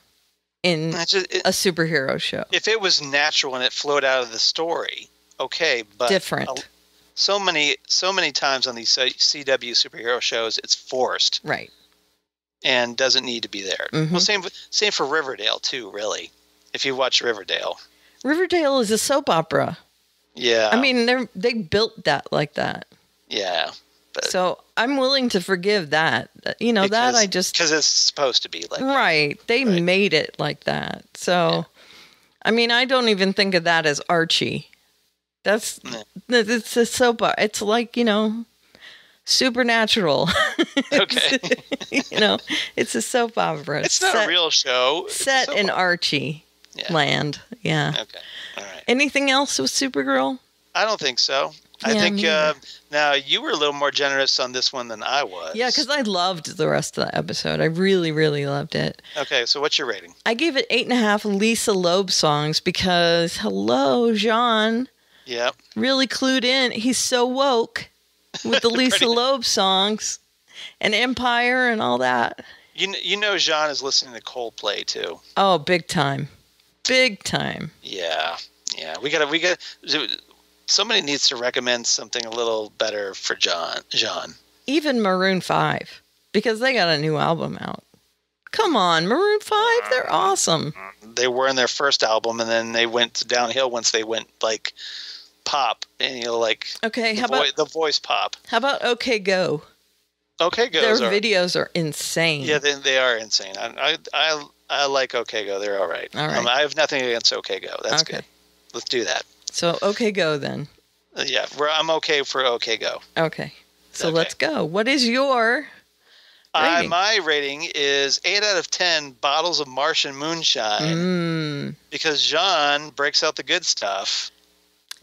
in a superhero show. If it was natural and it flowed out of the story, okay, but different. So many times on these CW superhero shows, it's forced, right, and doesn't need to be there. Mm-hmm. Well, same for Riverdale too. Really, if you watch Riverdale is a soap opera. Yeah, I mean they built that like that. Yeah, so I'm willing to forgive that. You know, that I just because it's supposed to be like right. That. They made it like that. So, yeah. I mean, I don't even think of that as Archie. It's a soap opera. It's like, you know, Supernatural. Okay. You know, it's a soap opera. It's not a real show. Set in Archie land. Yeah. Okay. All right. Anything else with Supergirl? I don't think so. I think now you were a little more generous on this one than I was. Yeah, because I loved the rest of the episode. I really, really loved it. Okay, so what's your rating? I gave it 8.5 Lisa Loeb songs because, hello, Jean. Yep. Really clued in. He's so woke with the Lisa Loeb songs and Empire and all that. You know Jean is listening to Coldplay too. Oh, big time. Big time. Yeah. Yeah. We got somebody needs to recommend something a little better for Jean. Even Maroon 5, because they got a new album out. Come on, Maroon 5, they're awesome. They were in their first album, and then they went downhill once they went, like, pop. And, you know, like, okay, the voice pop. How about OK Go? OK Go. Their videos are insane. Yeah, they are insane. I like OK Go. They're all right. All right. I have nothing against OK Go. That's good. Let's do that. So OK Go then. Yeah, I'm okay for OK Go. Okay. So let's go. What is your rating? My rating is 8 out of 10 bottles of Martian moonshine because Jean breaks out the good stuff.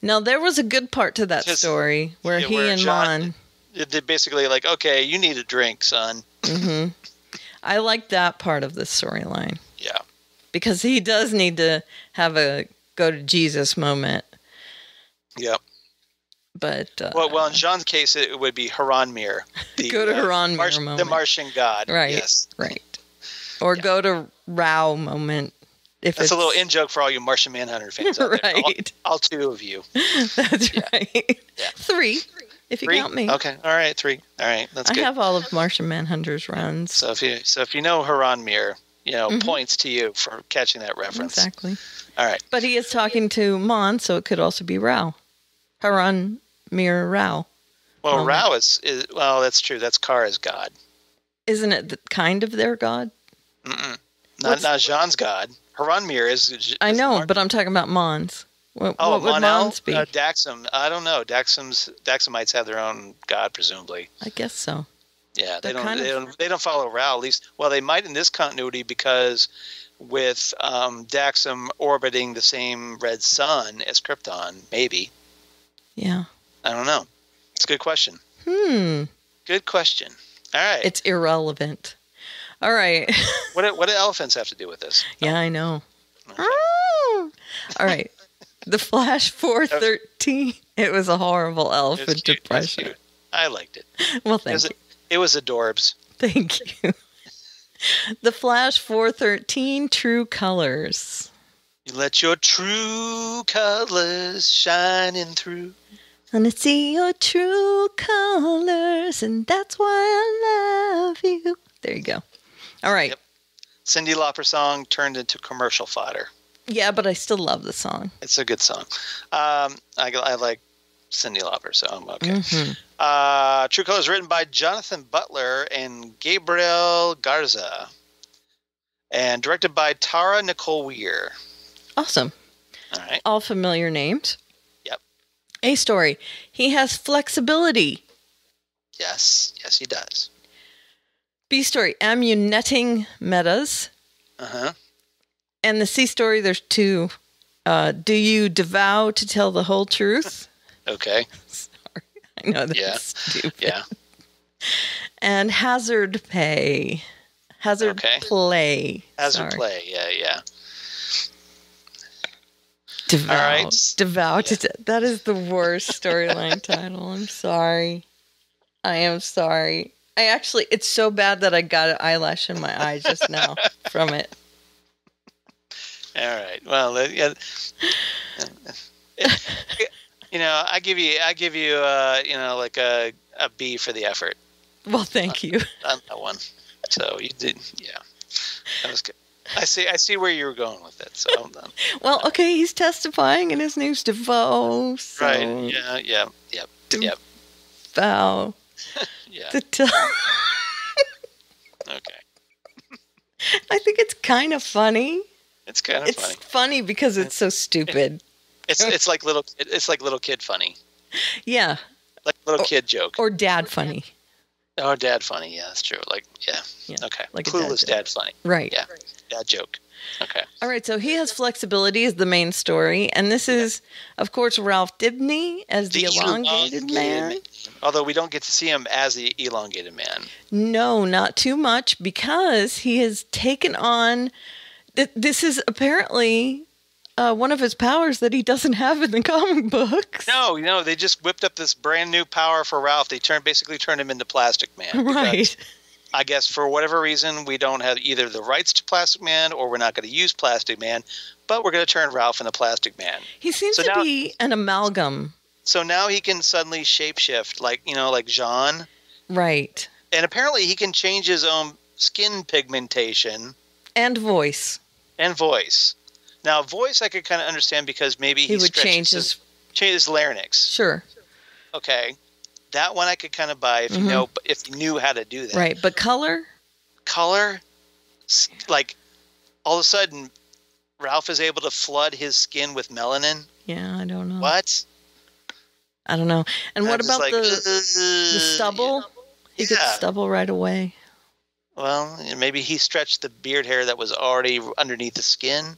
Now, there was a good part to that story where he and Mon... They're basically like, okay, you need a drink, son. Mm-hmm. I like that part of the storyline. Yeah. Because he does need to have a go to Jesus moment. Yep. But well, in Jean's case, it would be Haranmir. Go to Haranmir moment. The Martian god. Right. Yes. Right. Or go to Rao moment. That's a little in joke for all you Martian Manhunter fans out there. Right. All two of you. That's right. Yeah. 3, if you count me. Okay. All right. 3. All right. That's good. I have all of Martian Manhunter's runs. So if you know Haranmir, you know, points to you for catching that reference. Exactly. All right. But he is talking to Mon, so it could also be Rao. Haranmir Rao. Well, Rao is well, that's true. That's Kara's god. Isn't it kind of their god? Not Jean's god. Haranmir is I know, but I'm talking about Mon's. What would Mon-El? Mon's be? Daxam. I don't know. Daxamites have their own god, presumably. I guess so. Yeah, they don't follow Rao, at least. Well, they might in this continuity because with Daxam orbiting the same red sun as Krypton, maybe. Yeah. I don't know. It's a good question. Good question. All right. It's irrelevant. All right. What do elephants have to do with this? Yeah, I know. Okay. All right. The Flash 413. It was a horrible elephant depression. I liked it. Well, thank you. It was adorbs. Thank you. The Flash 413 True Colors. You let your true colors shining through. And I see your true colors, and that's why I love you. There you go. All right. Yep. Cyndi Lauper song turned into commercial fodder. Yeah, but I still love the song. It's a good song. I like Cyndi Lauper, so I'm okay. True Colors written by Jonathan Butler and Gabriel Garza. And directed by Tara Nicole Weir. Awesome. All right. All familiar names. Yep. A story. He has flexibility. Yes. Yes, he does. B story. Amunetting metas. Uh-huh. And the C story, there's 2. Do you devow to tell the whole truth? Okay. Sorry. I know that's stupid. Yeah. And hazard pay. Hazard play. Hazard play. Yeah. Devout. All right. Devout. That is the worst storyline title. I'm sorry. I am sorry. It's so bad that I got an eyelash in my eye just now from it. All right. Well, yeah. I give you, like a B for the effort Well, thank you. on that one. So you did, yeah. That was good. I see where you were going with it. So I'm done. Well, okay, he's testifying, and his name's DeVoe. So Right. Yeah. Yep. DeVoe. Yeah. Okay. I think it's kind of funny. It's kind of funny. It's funny because it's so stupid. It's like little kid funny. Yeah. Like little kid joke. Or dad funny. Oh, dad funny. Yeah, that's true. Like, yeah. Okay. Like a Clueless dad dad funny. Right. Yeah. Dad joke. Okay. All right, so he has flexibility as the main story, and this is, of course, Ralph Dibny as the elongated man. Although we don't get to see him as the elongated man. No, not too much, because he has taken on... This is apparently one of his powers that he doesn't have in the comic books. No, they just whipped up this brand new power for Ralph. They basically turned him into Plastic Man. Right. I guess for whatever reason, we don't have either the rights to Plastic Man or we're not going to use Plastic Man, but we're going to turn Ralph into Plastic Man. He seems to be an amalgam. So now he can suddenly shapeshift, like Jean. Right. And apparently he can change his own skin pigmentation. And voice. Now, voice I could kind of understand because maybe he would change his larynx. Sure. Okay. That one I could kind of buy if you knew how to do that. Right, but color? Color, like all of a sudden, Ralph is able to flood his skin with melanin. Yeah, I don't know. What? I don't know. And what about like, the stubble? He gets stubble right away. Well, maybe he stretched the beard hair that was already underneath the skin.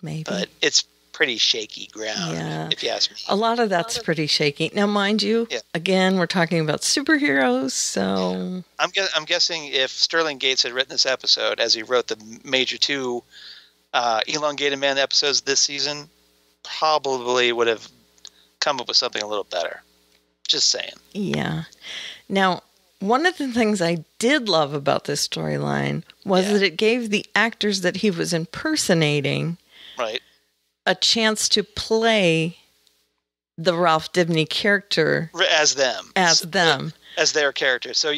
Maybe. But it's pretty shaky ground, if you ask me. A lot of that's pretty shaky. Now, mind you, again, we're talking about superheroes, so... I'm guessing if Sterling Gates had written this episode, as he wrote the major 2 Elongated Man episodes this season, probably would have come up with something a little better. Just saying. Yeah. Now, one of the things I did love about this storyline was that it gave the actors that he was impersonating... Right. A chance to play the Ralph Dibny character as them, as their character. So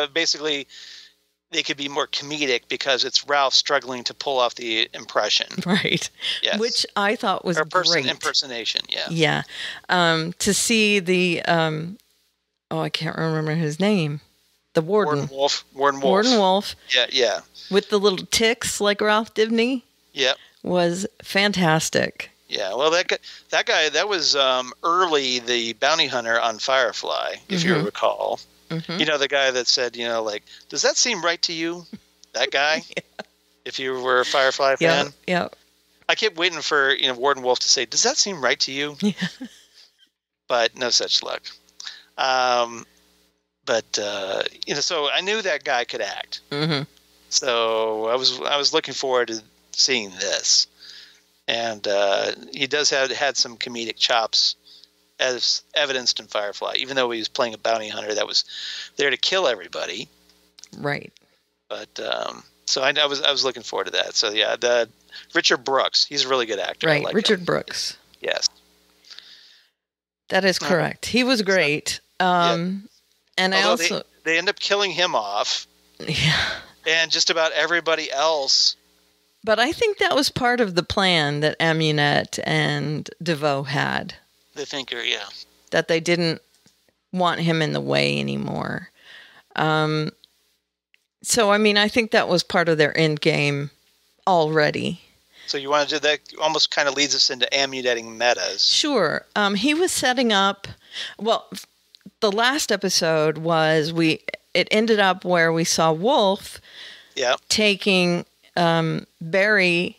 basically, they could be more comedic because it's Ralph struggling to pull off the impression, right? Yes. Which I thought was great. Impersonation, yeah. To see the I can't remember his name, the warden. Warden Wolf. Yeah. With the little ticks like Ralph Dibny. Yep. Was fantastic. Yeah, well, that guy was early the bounty hunter on Firefly, if you recall. Mm-hmm. You know, the guy that said, does that seem right to you? That guy? If you were a Firefly fan? Yeah. I kept waiting for, Warden Wolf to say, does that seem right to you? Yeah. But no such luck. So I knew that guy could act. Mm-hmm. So I was looking forward to seeing this, and he does had some comedic chops as evidenced in Firefly, even though he was playing a bounty hunter that was there to kill everybody. Right. But so I was looking forward to that. So the Richard Brooks, he's a really good actor. Right, like Richard Brooks. Yes, that is correct. He was great. And they end up killing him off. Yeah. And just about everybody else. But I think that was part of the plan that Amunet and DeVoe had. The thinker, yeah. That they didn't want him in the way anymore. So, I mean, I think that was part of their end game already. So you want to do that? Almost kind of leads us into Amuneting metas. Sure. He was setting up... Well, the last episode was... It ended up where we saw Wolf taking... Barry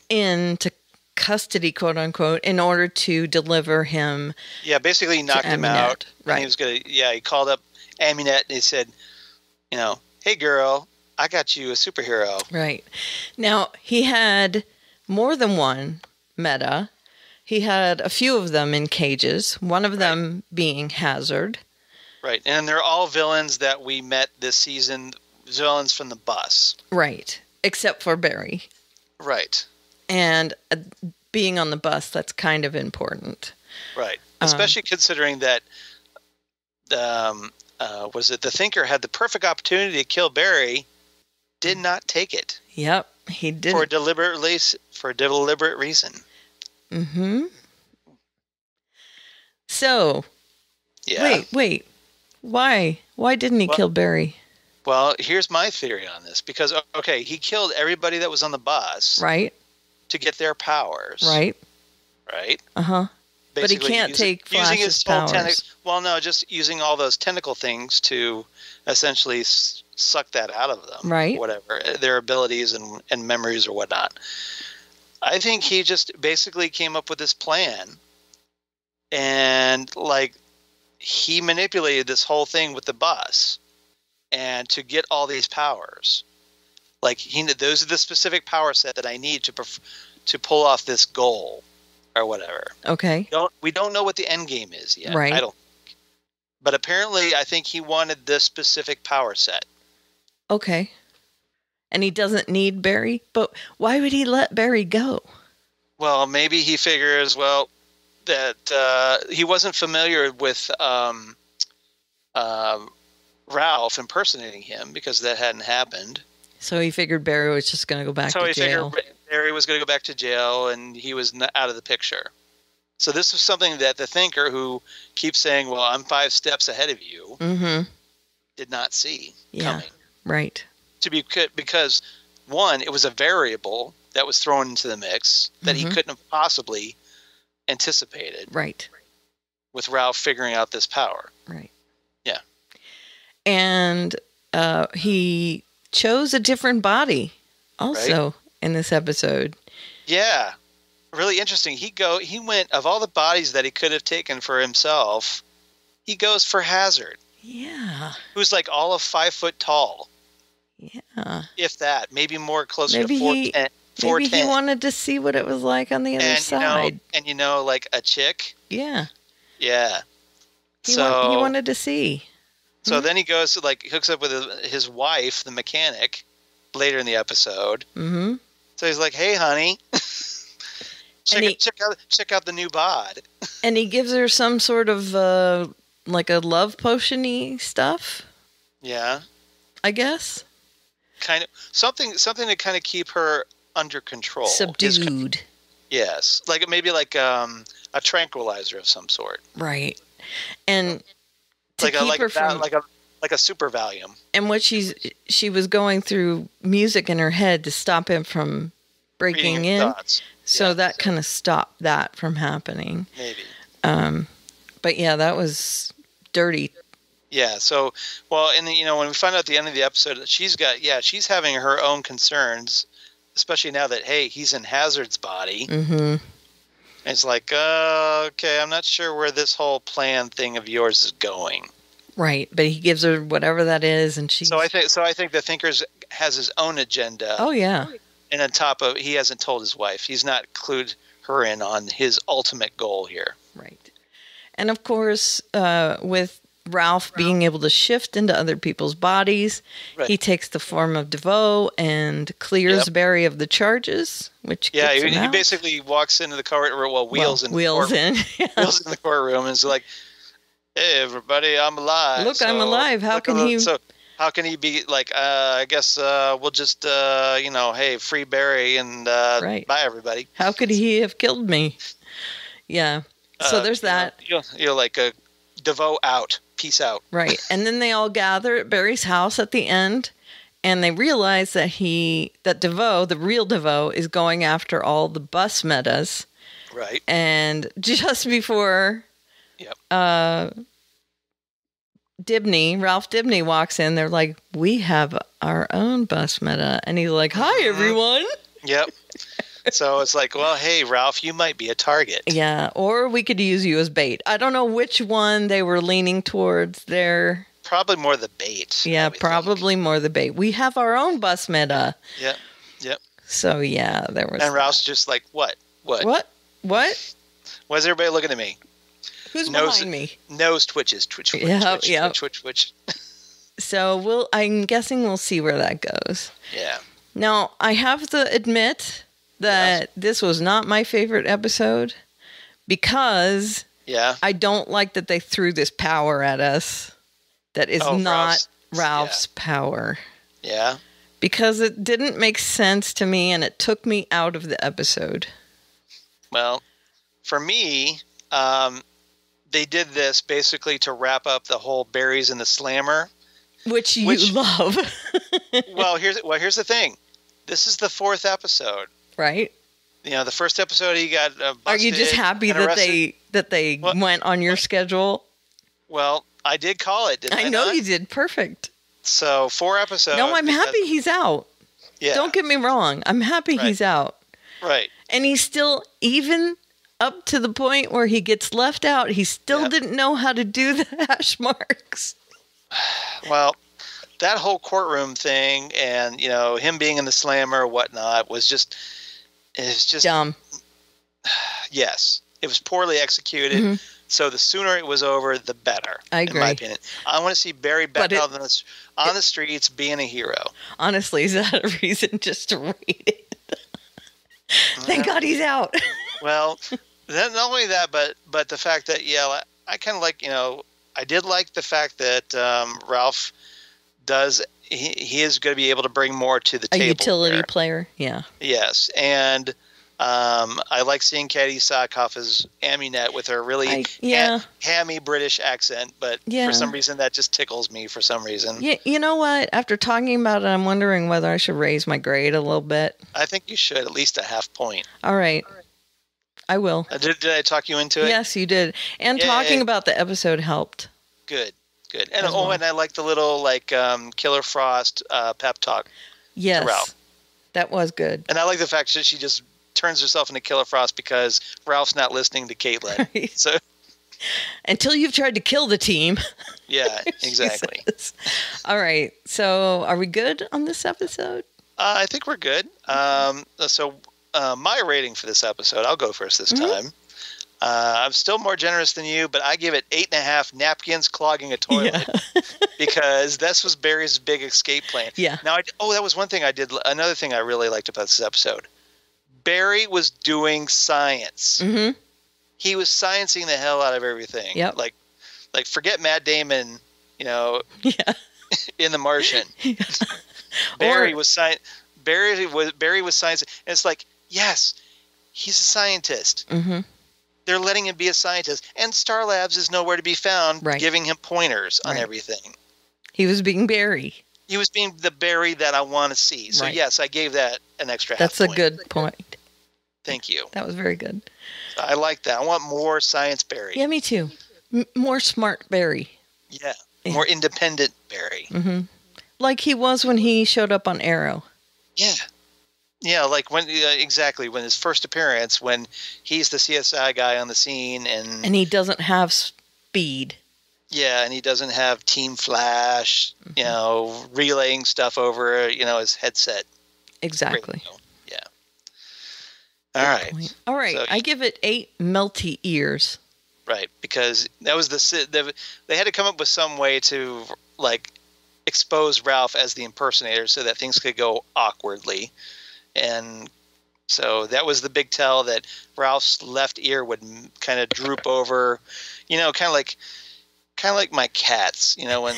into custody, quote unquote, in order to deliver him. Yeah, basically he knocked him out. Right. And he called up Amunet and he said, hey girl, I got you a superhero. Right. Now, he had more than one meta. He had a few of them in cages, one of them being Hazard. Right. And they're all villains that we met this season, villains from the bus. Right. Except for Barry. Right. And being on the bus, that's kind of important. Right. Especially considering that, was it the Thinker had the perfect opportunity to kill Barry, did not take it. Yep, he did. For a deliberate reason. Mm-hmm. So, yeah. Wait. Why? Why didn't he kill Barry? Well, here's my theory on this. Because, okay, he killed everybody that was on the bus. Right. To get their powers. Right. Right? Uh-huh. But he can't take Flash's powers. Just using all those tentacle things to essentially suck that out of them. Right. Whatever. Their abilities and memories or whatnot. I think he just basically came up with this plan. And, like, he manipulated this whole thing with the bus. And to get all these powers. Like, those are the specific power set that I need to pull off this goal. Or whatever. Okay. We don't know what the end game is yet. Right. I don't. But apparently, I think he wanted this specific power set. Okay. And he doesn't need Barry? But why would he let Barry go? Well, maybe he figures, that he wasn't familiar with Ralph impersonating him because that hadn't happened. So he figured Barry was just going to go back to jail. So he figured Barry was going to go back to jail, and he was out of the picture. So this was something that the Thinker, who keeps saying, well, I'm 5 steps ahead of you, did not see coming. Right. Because, one, it was a variable that was thrown into the mix that he couldn't have possibly anticipated. Right. With Ralph figuring out this power. Right. Yeah. And he chose a different body also in this episode. Yeah. Really interesting. He went, of all the bodies that he could have taken for himself, he goes for Hazard. Yeah. Who's like all of 5 foot tall. Yeah. If that. Maybe more closer to 4'10". Maybe he wanted to see what it was like on the other side. Like a chick. Yeah. Yeah. He wanted to see. So then he goes hooks up with his wife, the mechanic, later in the episode. Mm-hmm. So he's like, "Hey, honey, check out the new bod." And he gives her some sort of like a love potion-y stuff. Yeah, I guess. Kind of something to kind of keep her under control, subdued. Yes, maybe a tranquilizer of some sort. Right, and. Like a super Valium. And what she was going through music in her head to stop him from breaking in. Thoughts. So that kind of stopped that from happening. Maybe. But yeah, that was dirty. Yeah. So, when we find out at the end of the episode that she's having her own concerns, especially now that, hey, he's in Hazard's body. Mm-hmm. And it's like, okay, I'm not sure where this whole plan thing of yours is going. Right, but he gives her whatever that is, and she. So I think the Thinker has his own agenda. Oh yeah. And on top of, he hasn't told his wife. He's not clued her in on his ultimate goal here. Right, and of course, with Ralph being able to shift into other people's bodies, he takes the form of DeVoe and clears Barry of the charges, which gets him he out. Basically walks into the courtroom, wheels in the courtroom, and is like, "Hey, everybody, I'm alive. Look, I'm alive. How can he be like? I guess we'll just hey, free Barry and bye, everybody. How could he have killed me? Yeah. So there's that. You're like a DeVoe out. Peace out. Right. And then they all gather at Barry's house at the end, and they realize that DeVoe, the real DeVoe, is going after all the bus metas. Right. And just before Ralph Dibny walks in, they're like, "We have our own bus meta." And he's like, "Hi, everyone." Yep. So it's like, well, hey, Ralph, you might be a target. Yeah, or we could use you as bait. I don't know which one they were leaning towards there. Probably more the bait. Yeah, probably more the bait. We have our own bus meta. Yep. So, yeah, there was... And Ralph's just like, what? What? Why is everybody looking at me? Who's behind me? Nose twitches. Twitch. So, I'm guessing we'll see where that goes. Yeah. Now, I have to admit... that this was not my favorite episode because I don't like that they threw this power at us that is not Ralph's power. Yeah. Because it didn't make sense to me and it took me out of the episode. Well, for me, they did this basically to wrap up the whole Barry's in the Slammer. Which you love. Well, here's the thing. This is the 4th episode. Right. You know, the first episode he got busted. Are you just happy that they went on your schedule? Well, I did call it, didn't I? I know you did. Perfect. So 4 episodes. No, I'm happy he's out. Yeah. Don't get me wrong. I'm happy he's out. Right. And he's still, even up to the point where he gets left out, he still didn't know how to do the hash marks. Well, that whole courtroom thing and, you know, him being in the Slammer or whatnot was just dumb. Yes. It was poorly executed. Mm-hmm. So the sooner it was over, the better. I agree. In my opinion. I want to see Barry back out on the streets being a hero. Honestly, is that a reason just to read it? Thank God he's out. Well, not only that, but the fact that, I kind of like, you know, I did like the fact that Ralph he is going to be able to bring more to the table. A utility player, yeah. Yes, and I like seeing Katie Sackhoff as Amunet with her really hammy British accent, but for some reason that just tickles me for some reason. Yeah, you know what? After talking about it, I'm wondering whether I should raise my grade a little bit. I think you should, at least a half point. All right. I will. Did I talk you into it? Yes, you did. And talking about the episode helped. Good. And and I like the little Killer Frost pep talk. Yes. To Ralph. That was good. And I like the fact that she just turns herself into Killer Frost because Ralph's not listening to Caitlin. Right. So until you've tried to kill the team. Yeah, exactly. All right. So are we good on this episode? I think we're good. So my rating for this episode, I'll go first this time. I'm still more generous than you, but I give it 8.5 napkins clogging a toilet because this was Barry's big escape plan. Yeah. Now, that was one thing I did. Another thing I really liked about this episode. Barry was doing science. Mm-hmm. He was sciencing the hell out of everything. Yep. Like forget Matt Damon, you know, in The Martian. Barry was sciencing. And it's like, yes, he's a scientist. Mm-hmm. They're letting him be a scientist. And Star Labs is nowhere to be found, giving him pointers on everything. He was being Barry. He was being the Barry that I want to see. So, yes, I gave that an extra half point. That's a good point. Thank you. That was very good. I like that. I want more science Barry. Yeah, me too. More smart Barry. Yeah. More independent Barry. Mm-hmm. Like he was when he showed up on Arrow. Yeah. Yeah, like when his first appearance, when he's the CSI guy on the scene, and he doesn't have speed. Yeah, and he doesn't have Team Flash, you know, relaying stuff over, you know, his headset. Exactly. Radio. Yeah. All right. All right. So, I give it 8 melty ears. Right, because that was they had to come up with some way to expose Ralph as the impersonator so that things could go awkwardly. And so that was the big tell, that Ralph's left ear would kind of droop over, you know, kind of like my cats, you know, when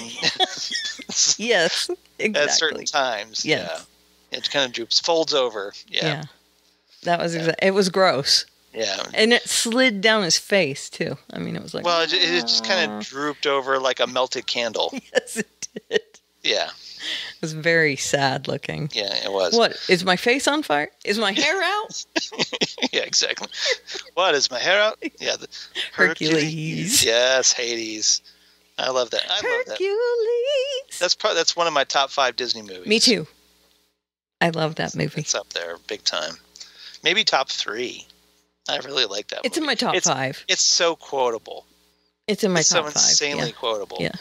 yes, exactly. At certain times. Yes. Yeah. It kind of droops, folds over. Yeah. That was it was gross. Yeah. And it slid down his face too. I mean, it was like, well, it just kind of drooped over like a melted candle. Yes, it did. Yeah. It was very sad looking. Yeah, it was. What? Is my face on fire? Is my hair out? Yeah, exactly. What? Is my hair out? Yeah. Hercules. Yes, Hades. I love that. Hercules. That's one of my top 5 Disney movies. Me too. I love that movie. It's up there big time. Maybe top 3. I really like that movie. It's in my top 5. It's so quotable. It's in my top 5. It's so insanely quotable. Yeah.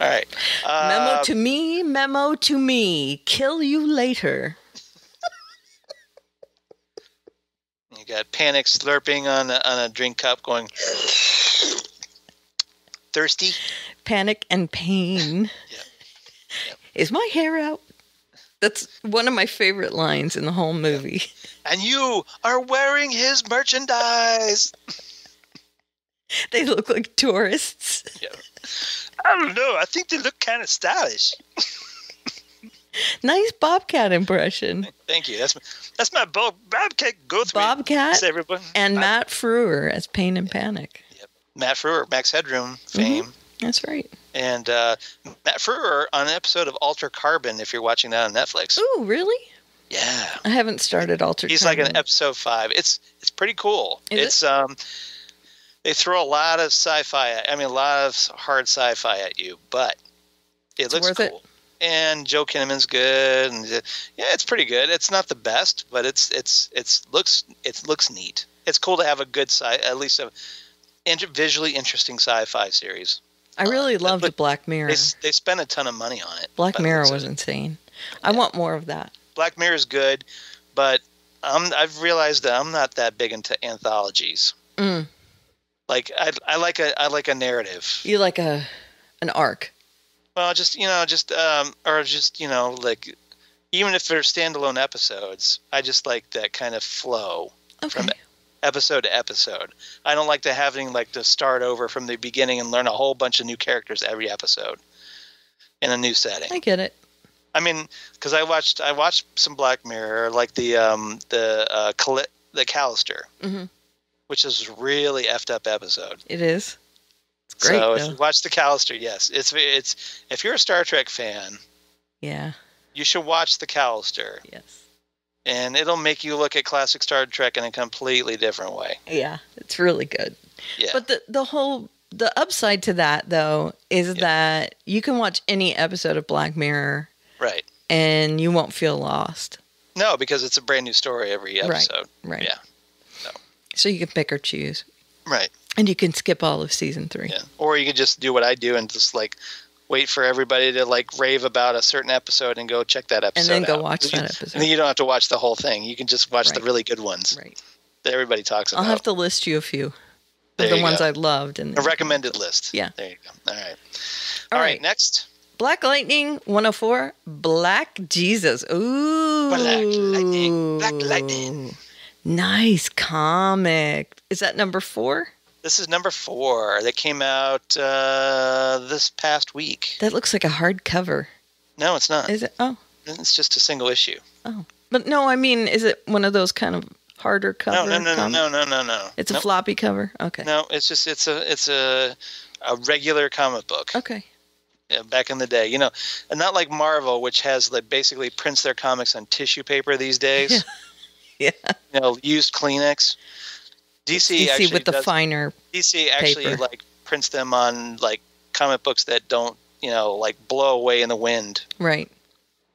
All right. Memo to me. Kill you later. You got Panic slurping on a drink cup going, thirsty. Panic and pain. Yep. Is my hair out? That's one of my favorite lines in the whole movie. And you are wearing his merchandise. They look like tourists. Yeah. I don't know. I think they look kind of stylish. Nice Bobcat impression. Thank you. That's my Bobcat Goldthwait. Bobcat Everyone. and Matt Frewer as Pain and Panic. Yep. Matt Frewer, Max Headroom fame. Mm-hmm. That's right. And Matt Frewer on an episode of Alter Carbon, if you're watching that on Netflix. Ooh, really? Yeah. I haven't started Alter He's Carbon. like in episode 5. It's pretty cool. Is it? They throw a lot of sci-fi, a lot of hard sci-fi at you, but it looks cool. It. And Joe Kinnaman's good, and it's pretty good. It's not the best, but it looks neat. It's cool to have a good at least a visually interesting sci-fi series. I really loved Black Mirror. They spent a ton of money on it. Black Mirror was insane. I want more of that. Black Mirror is good, but I've realized that I'm not that big into anthologies. Mm. Like I like a narrative. You like an arc. Well, like even if they're standalone episodes, I just like that kind of flow from episode to episode. I don't like to start over from the beginning and learn a whole bunch of new characters every episode in a new setting. I get it. Because I watched some Black Mirror, like the Callister, mm-hmm. which is a really effed up episode. It is. It's great. So if you watch the Callister, yes, it's if you're a Star Trek fan, yeah, you should watch the Callister. Yes, and it'll make you look at classic Star Trek in a completely different way. Yeah, it's really good. Yeah, but the upside to that though is that you can watch any episode of Black Mirror, right, and you won't feel lost. No, because it's a brand new story every episode. Right. Yeah. So you can pick or choose. Right. And you can skip all of season 3. Yeah. Or you could just do what I do and just wait for everybody to rave about a certain episode and go check that episode out. And then go watch that episode. And then you don't have to watch the whole thing. You can just watch the really good ones. Right. That everybody talks about. I'll have to list you a few of the ones I loved. A recommended list. Yeah. There you go. All right. All right. right. Next. Black Lightning 104. Black Jesus. Ooh. Black Lightning. Black Lightning. Nice comic. Is that number 4? This is number 4. That came out this past week. That looks like a hardcover. No, it's not. Is it? Oh. It's just a single issue. Oh. But no, is it one of those kind of harder cover? No. It's a floppy cover? Okay. No, it's a regular comic book. Okay. Yeah, back in the day, and not like Marvel, which has basically prints their comics on tissue paper these days. Yeah. Used Kleenex. DC actually with the finer DC actually paper. Prints them on comic books that don't blow away in the wind. Right.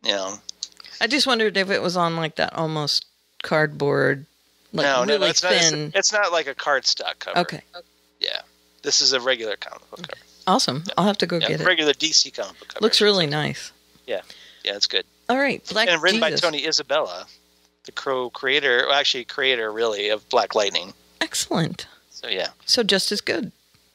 I just wondered if it was on that almost cardboard, really thin. It's not like a cardstock cover. Okay. Yeah, this is a regular comic book cover. Awesome. Yeah. I'll have to go get it. Regular DC comic book cover. Looks really nice. Yeah, it's good. All right, and written by Tony Isabella, the creator really of Black Lightning. Excellent. So yeah. So just as good.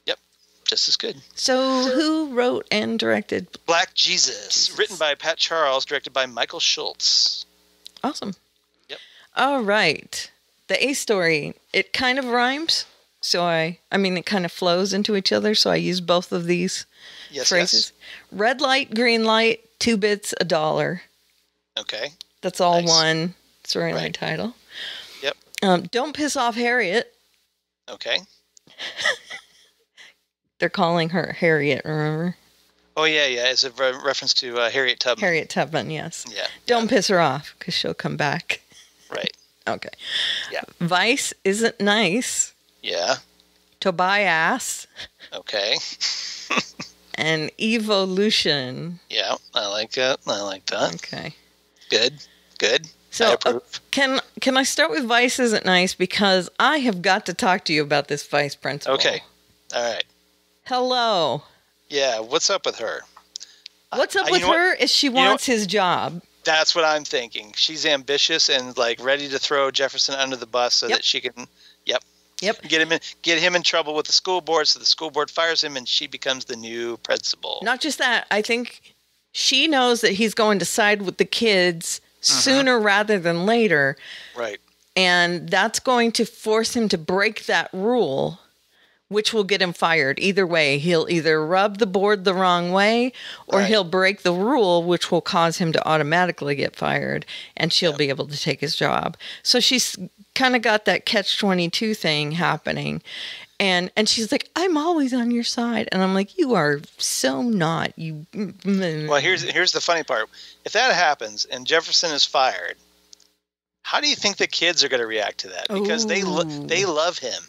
Yep, just as good. So who wrote and directed Black Jesus? Written by Pat Charles, directed by Michael Schultz. Awesome. Yep. All right. The A story, it kind of rhymes. So it kind of flows into each other. So I use both of these phrases. Yes. Red light, green light, 2 bits, $1. Okay. That's all one storyline title. Yep. Don't piss off Harriet. Okay. They're calling her Harriet, remember? Oh, yeah. It's a reference to Harriet Tubman. Harriet Tubman, yes. Yeah. Don't piss her off, because she'll come back. Right. Okay. Yeah. Vice isn't nice. Yeah. Tobias. Okay. And evolution. Yeah, I like that. Okay. Good. So can I start with Vice isn't nice, because I have got to talk to you about this Vice principal. Okay. All right. Hello. Yeah, what's up with her? What's up with her is she wants his job. That's what I'm thinking. She's ambitious and ready to throw Jefferson under the bus so that she can get him in trouble with the school board, so the school board fires him and she becomes the new principal. Not just that, I think she knows that he's going to side with the kids sooner rather than later. Right. And that's going to force him to break that rule, which will get him fired. Either way, he'll either rub the board the wrong way or he'll break the rule, which will cause him to automatically get fired, and she'll be able to take his job. So she's kind of got that catch-22 thing happening. And she's like, I'm always on your side. And I'm like, you are so not. You. Well, here's the funny part. If that happens and Jefferson is fired, how do you think the kids are going to react to that? Because they love him.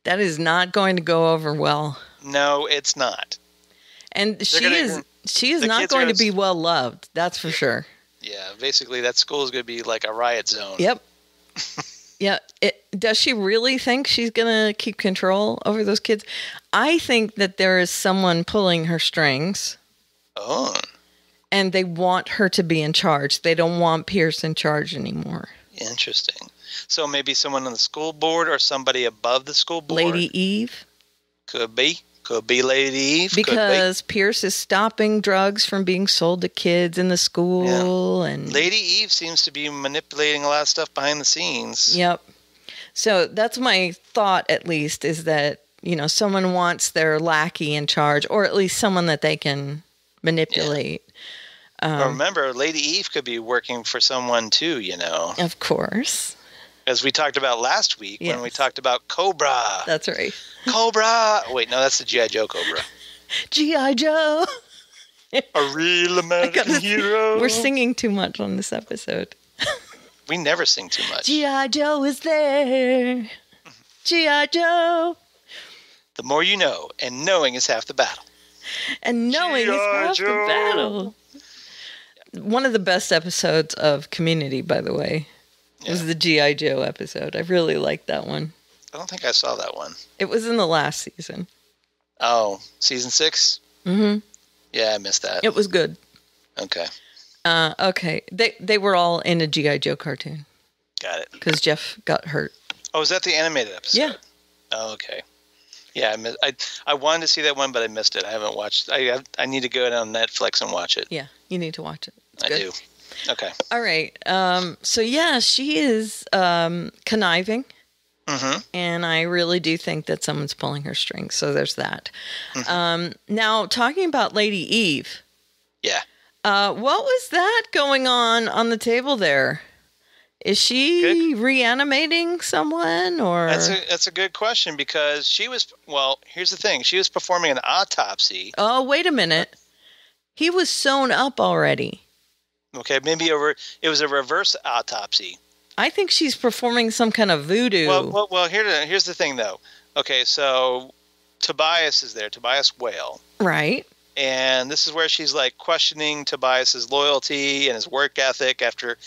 That is not going to go over well. No, it's not. And she is not going to be well loved. That's for sure. Yeah, basically that school is going to be like a riot zone. Yep. Yeah. Does she really think she's going to keep control over those kids? I think that there is someone pulling her strings. Oh. And they want her to be in charge. They don't want Pierce in charge anymore. Interesting. So maybe someone on the school board or somebody above the school board? Lady Eve? Could be. Could be Lady Eve. Because Pierce is stopping drugs from being sold to kids in the school. And Lady Eve seems to be manipulating a lot of stuff behind the scenes. Yep. So that's my thought, at least, is that, someone wants their lackey in charge, or at least someone that they can manipulate. But remember, Lady Eve could be working for someone too, Of course. As we talked about last week when we talked about Cobra. That's right. Cobra! Wait, no, that's the G.I. Joe Cobra. G.I. Joe! A real American hero. We're singing too much on this episode. We never sing too much. G.I. Joe is there. G.I. Joe. The more you know, and knowing is half the battle. And knowing is half the battle. One of the best episodes of Community, by the way, was the G.I. Joe episode. I really liked that one. I don't think I saw that one. It was in the last season. Oh, season 6? Mm-hmm. Yeah, I missed that. It was good. Okay. Okay. They were all in a G.I. Joe cartoon. Got it. Because Jeff got hurt. Oh, was that the animated episode? Yeah. Oh, okay. Yeah, I wanted to see that one, but I missed it. I haven't watched. I need to go down Netflix and watch it. Yeah, you need to watch it. It's I good. do. Okay. All right. So yeah, she is conniving, and I really do think that someone's pulling her strings. So there's that. Now talking about Lady Eve. Yeah. What was that going on the table there? Is she reanimating someone, or that's a good question, because she was, well, here's the thing. She was performing an autopsy. Oh, wait a minute. He was sewn up already. Okay, maybe it was a reverse autopsy. I think she's performing some kind of voodoo. Well, here's the thing though. Okay, so Tobias is there, Tobias Whale. Right. And this is where she's like questioning Tobias's loyalty and his work ethic after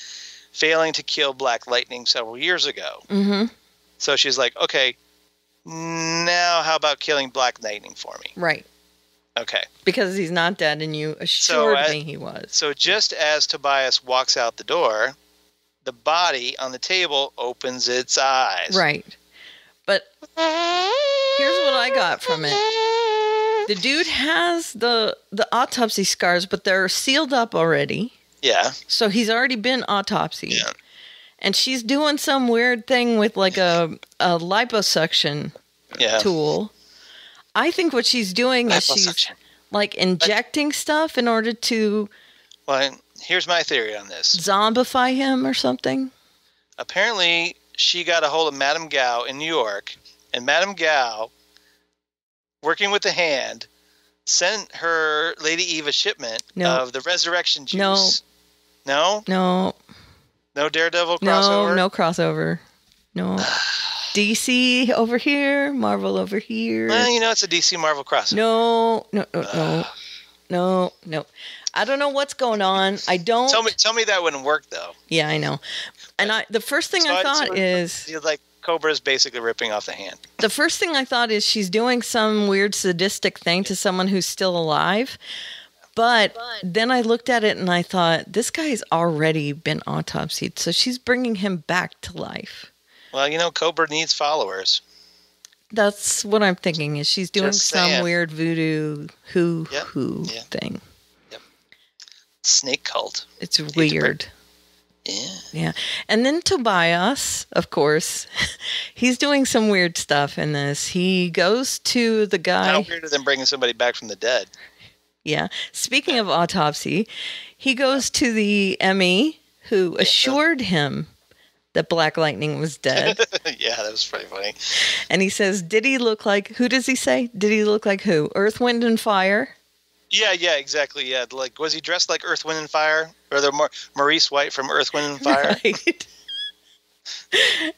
failing to kill Black Lightning several years ago. Mm-hmm. So she's like, okay, now how about killing Black Lightning for me? Right. Okay. Because he's not dead, and you assured me he was. So just as Tobias walks out the door, the body on the table opens its eyes. Right. But here's what I got from it. The dude has the autopsy scars, but they're sealed up already. Yeah. So he's already been autopsied. Yeah. And she's doing some weird thing with like a liposuction tool. I think what she's doing is she's like injecting stuff in order to... Well, here's my theory on this. Zombify him or something? Apparently, she got a hold of Madame Gao in New York, and Madame Gao, working with the Hand, sent her Lady Eve a shipment of the resurrection juice. No? No. No Daredevil crossover? No crossover. No. DC over here, Marvel over here. Well, it's a DC Marvel crossover. No. I don't know what's going on. I don't. Tell me that wouldn't work though. Yeah, I know. And the first thing I thought is like Cobra's basically ripping off the Hand. The first thing I thought is she's doing some weird sadistic thing to someone who's still alive. But then I looked at it and I thought, this guy's already been autopsied, so she's bringing him back to life. Well, Cobra needs followers. That's what I'm thinking, is she's doing some weird voodoo thing. Yep. Snake cult. It's weird. Yeah. Yeah. And then Tobias, of course, he's doing some weird stuff in this. He goes to the guy. How weirder than bringing somebody back from the dead. Yeah. Speaking of autopsy, he goes to the ME who assured him that Black Lightning was dead. Yeah, that was pretty funny. And he says, did he look like, who does he say? Did he look like who? Earth, Wind, and Fire? Yeah, exactly. Yeah, like, was he dressed like Earth, Wind, and Fire? Or the Maurice White from Earth, Wind, and Fire? Right.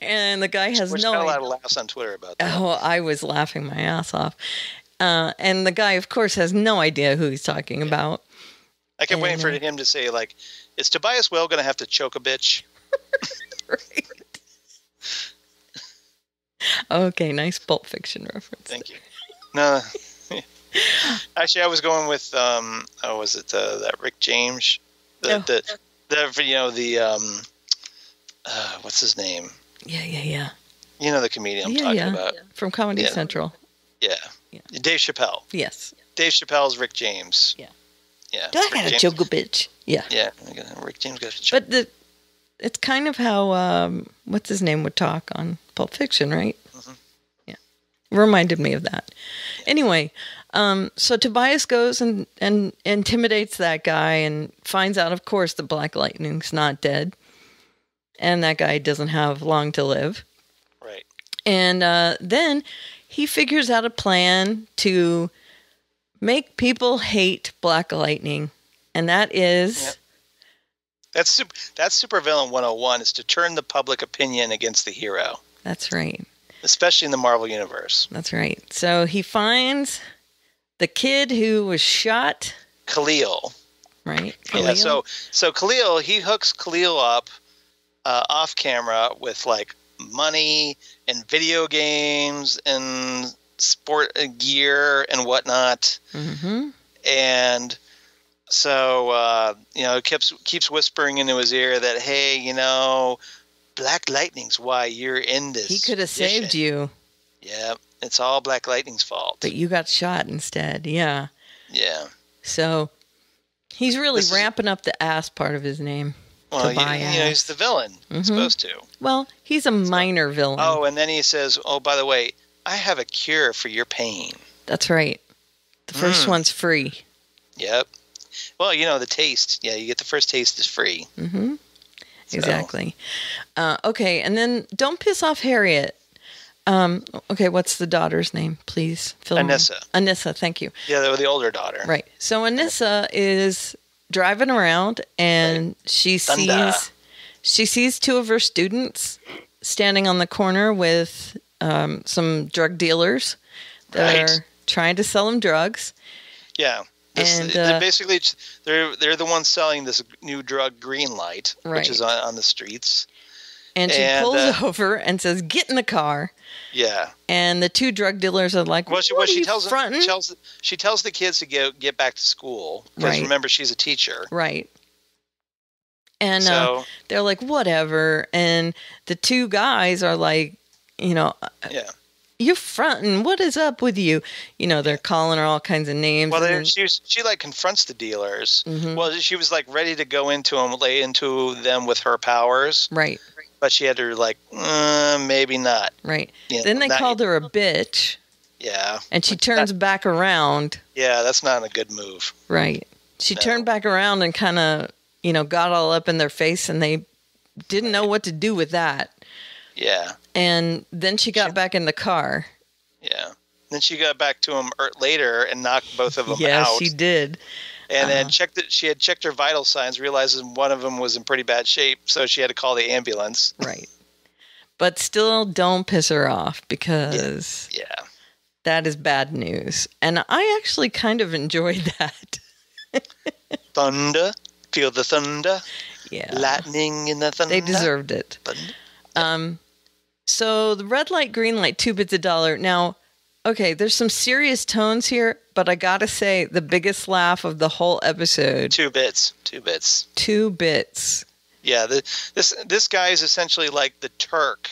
And the guy has Which no got a lot idea. of laughs on Twitter about that. Oh, I was laughing my ass off. And the guy, of course, has no idea who he's talking about. I kept waiting for him to say, like, is Tobias Whale going to have to choke a bitch? Right. Okay, nice Pulp Fiction reference. Thank you. No. Actually, I was going with, was it that Rick James? What's his name? Yeah. You know the comedian I'm talking about. From Comedy Central. Yeah. Dave Chappelle. Yes. Dave Chappelle's Rick James. Yeah. Yeah. Do I got a choke a bitch? Yeah. Yeah. Rick James got a choke. But it's kind of how, what's his name would talk on Pulp Fiction, right? Mm-hmm. Yeah. Reminded me of that. Anyway, so Tobias goes and intimidates that guy and finds out, of course, the Black Lightning's not dead. And that guy doesn't have long to live. Right. And then he figures out a plan to make people hate Black Lightning. And that is... Yep. That's Supervillain 101, is to turn the public opinion against the hero. That's right. Especially in the Marvel Universe. That's right. So he finds the kid who was shot. Khalil. Right. Khalil. Yeah, so Khalil, he hooks Khalil up off camera with like money and video games and sport gear and whatnot. Mm-hmm. And so, keeps whispering into his ear that, hey, Black Lightning's why you're in this. He could have saved you. Yeah, it's all Black Lightning's fault. But you got shot instead. Yeah. Yeah. So he's really ramping up the ass part of his name. Well, he's the villain. Mm-hmm. Supposed to. Well, he's a minor villain. Oh, and then he says, oh, by the way, I have a cure for your pain. That's right. The first one's free. Yep. Well, the taste. Yeah, you get the first taste is free. Mm-hmm. So. Exactly. Okay, and then don't piss off Harriet. Okay, what's the daughter's name, please? Anissa. Anissa, thank you. Yeah, the older daughter. Right. So Anissa is driving around, and she sees two of her students standing on the corner with some drug dealers that are trying to sell them drugs. Yeah. They're the ones selling this new drug, Green Light, which is on the streets. And she pulls over and says, "Get in the car." Yeah. And the two drug dealers are like, she tells the kids to get back to school because remember she's a teacher. Right. And they're like, whatever. And the two guys are like, you're fronting. What is up with you? They're calling her all kinds of names. Well, she like confronts the dealers. Mm-hmm. Well, she was like ready to go into them, lay into them with her powers. Right. But she had to like, maybe not. Right. Then they called her a bitch. Yeah. And she turns back around. Yeah, that's not a good move. Right. She turned back around and kind of, got all up in their face, and they didn't know what to do with that. Yeah. And then she got back in the car. Yeah. Then she got back to him later and knocked both of them out. Yeah, she did. And then she had checked her vital signs, realizes one of them was in pretty bad shape, so she had to call the ambulance. Right. But still, don't piss her off because that is bad news. And I actually kind of enjoyed that. Thunder. Feel the thunder. Yeah. Lightning in the thunder. They deserved it. So the red light, green light, 2 bits a dollar. Now, okay, there's some serious tones here, but I gotta say, the biggest laugh of the whole episode. 2 bits. 2 bits. Yeah, this guy is essentially like the Turk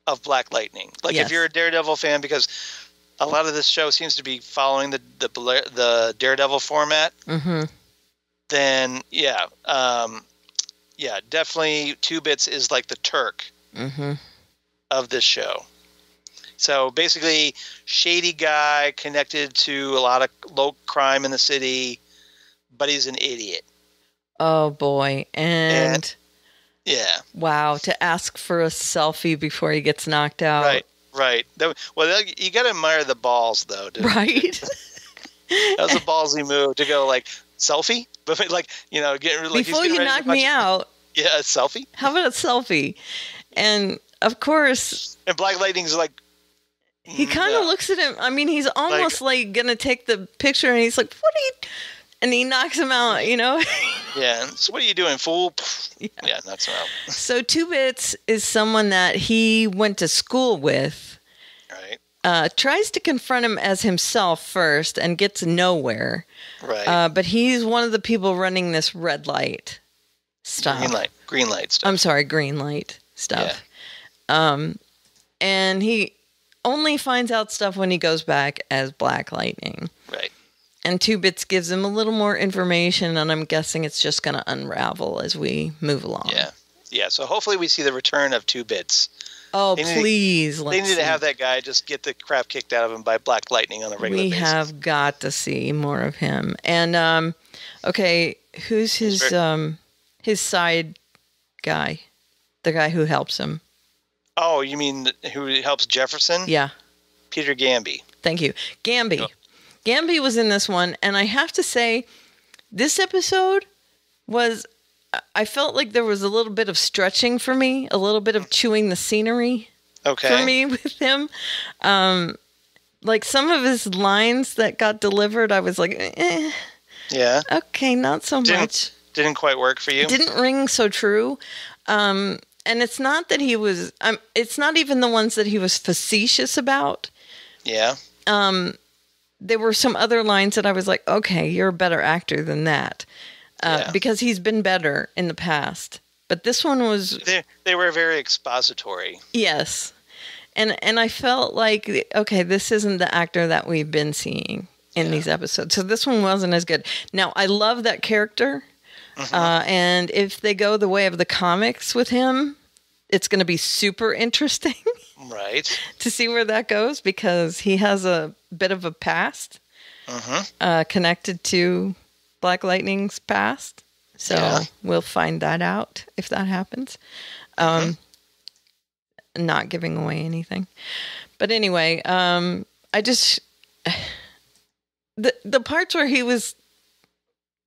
of Black Lightning. Like if you're a Daredevil fan, because a lot of this show seems to be following the Daredevil format. Mm-hmm. then definitely 2-Bits is like the Turk of this show. So basically, shady guy connected to a lot of low crime in the city, but he's an idiot. Oh boy. And yeah. Wow, to ask for a selfie before he gets knocked out. Right. Well, you got to admire the balls, though. Right. That was a ballsy move to go like selfie, but like before you knock me out. Yeah, a selfie. How about a selfie? And of course, and Black Lightning's like. He kind of looks at him. I mean, he's almost like gonna take the picture, and he's like, "What are you?" And he knocks him out. Yeah. So what are you doing, fool? Yeah, that's right. So 2-Bits is someone that he went to school with. Right. Tries to confront him as himself first and gets nowhere. Right. But he's one of the people running this red light stuff. Green light stuff. I'm sorry, green light stuff. Yeah. And he only finds out stuff when he goes back as Black Lightning. Right. And 2-Bits gives him a little more information, and I'm guessing it's just going to unravel as we move along. Yeah. Yeah, so hopefully we see the return of 2-Bits. Oh, please. They need to have that guy just get the crap kicked out of him by Black Lightning on a regular basis. We have got to see more of him. And, okay, who's his side guy? The guy who helps him. Oh, you mean who helps Jefferson? Yeah. Peter Gamby. Thank you. Gamby. Oh. Gamby was in this one, and I have to say, this episode I felt like there was a little bit of stretching for me, a little bit of chewing the scenery for me with him. Like some of his lines that got delivered, I was like, yeah. Okay, not so much. Didn't quite work for you? It didn't ring so true. And it's not that he was, it's not even the ones that he was facetious about. Yeah. There were some other lines that I was like, okay, you're a better actor than that. Because he's been better in the past. But this one was... They were very expository. Yes. And I felt like, okay, this isn't the actor that we've been seeing in these episodes. So this one wasn't as good. Now, I love that character. And if they go the way of the comics with him, it's going to be super interesting. Right. To see where that goes, because he has a bit of a past connected to Black Lightning's past. So we'll find that out if that happens. Not giving away anything. But anyway, I just... The parts where he was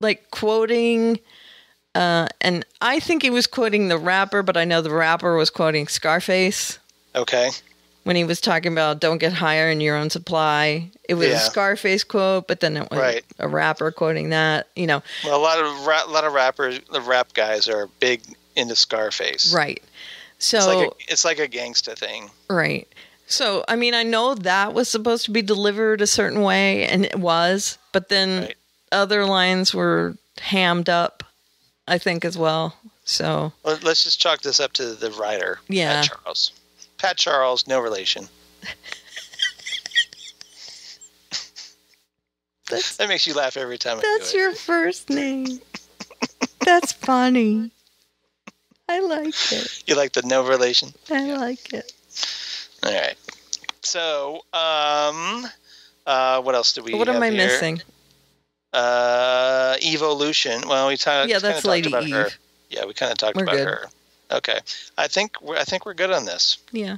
like quoting... and I think he was quoting the rapper, but I know the rapper was quoting Scarface. Okay. When he was talking about don't get higher in your own supply. It was a Scarface quote, but then it was a rapper quoting that, Well, a lot of rappers, the rap guys are big into Scarface. Right. So it's like a gangsta thing. Right. So, I mean, I know that was supposed to be delivered a certain way, and it was, but then other lines were hammed up, I think, as well. So let's just chalk this up to the writer, Pat Charles. Pat Charles, no relation. That makes you laugh every time I do it. That's your first name. That's funny. I like it. You like the no relation? I like it. All right. So, what else do we have What am I here? missing? Evolution. Well, we talked that's Lady about Eve. her. Yeah, we kind of talked about her. Okay. I think we're good on this. Yeah.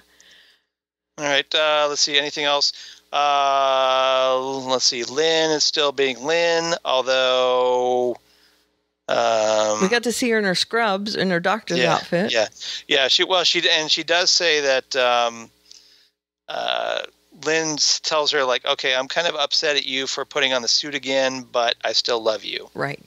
All right. Let's see. Anything else? Let's see. Lynn is still being Lynn, although we got to see her in her scrubs, in her doctor's outfit. Yeah. She does say that Lynn tells her, like, okay, I'm kind of upset at you for putting on the suit again, but I still love you. Right.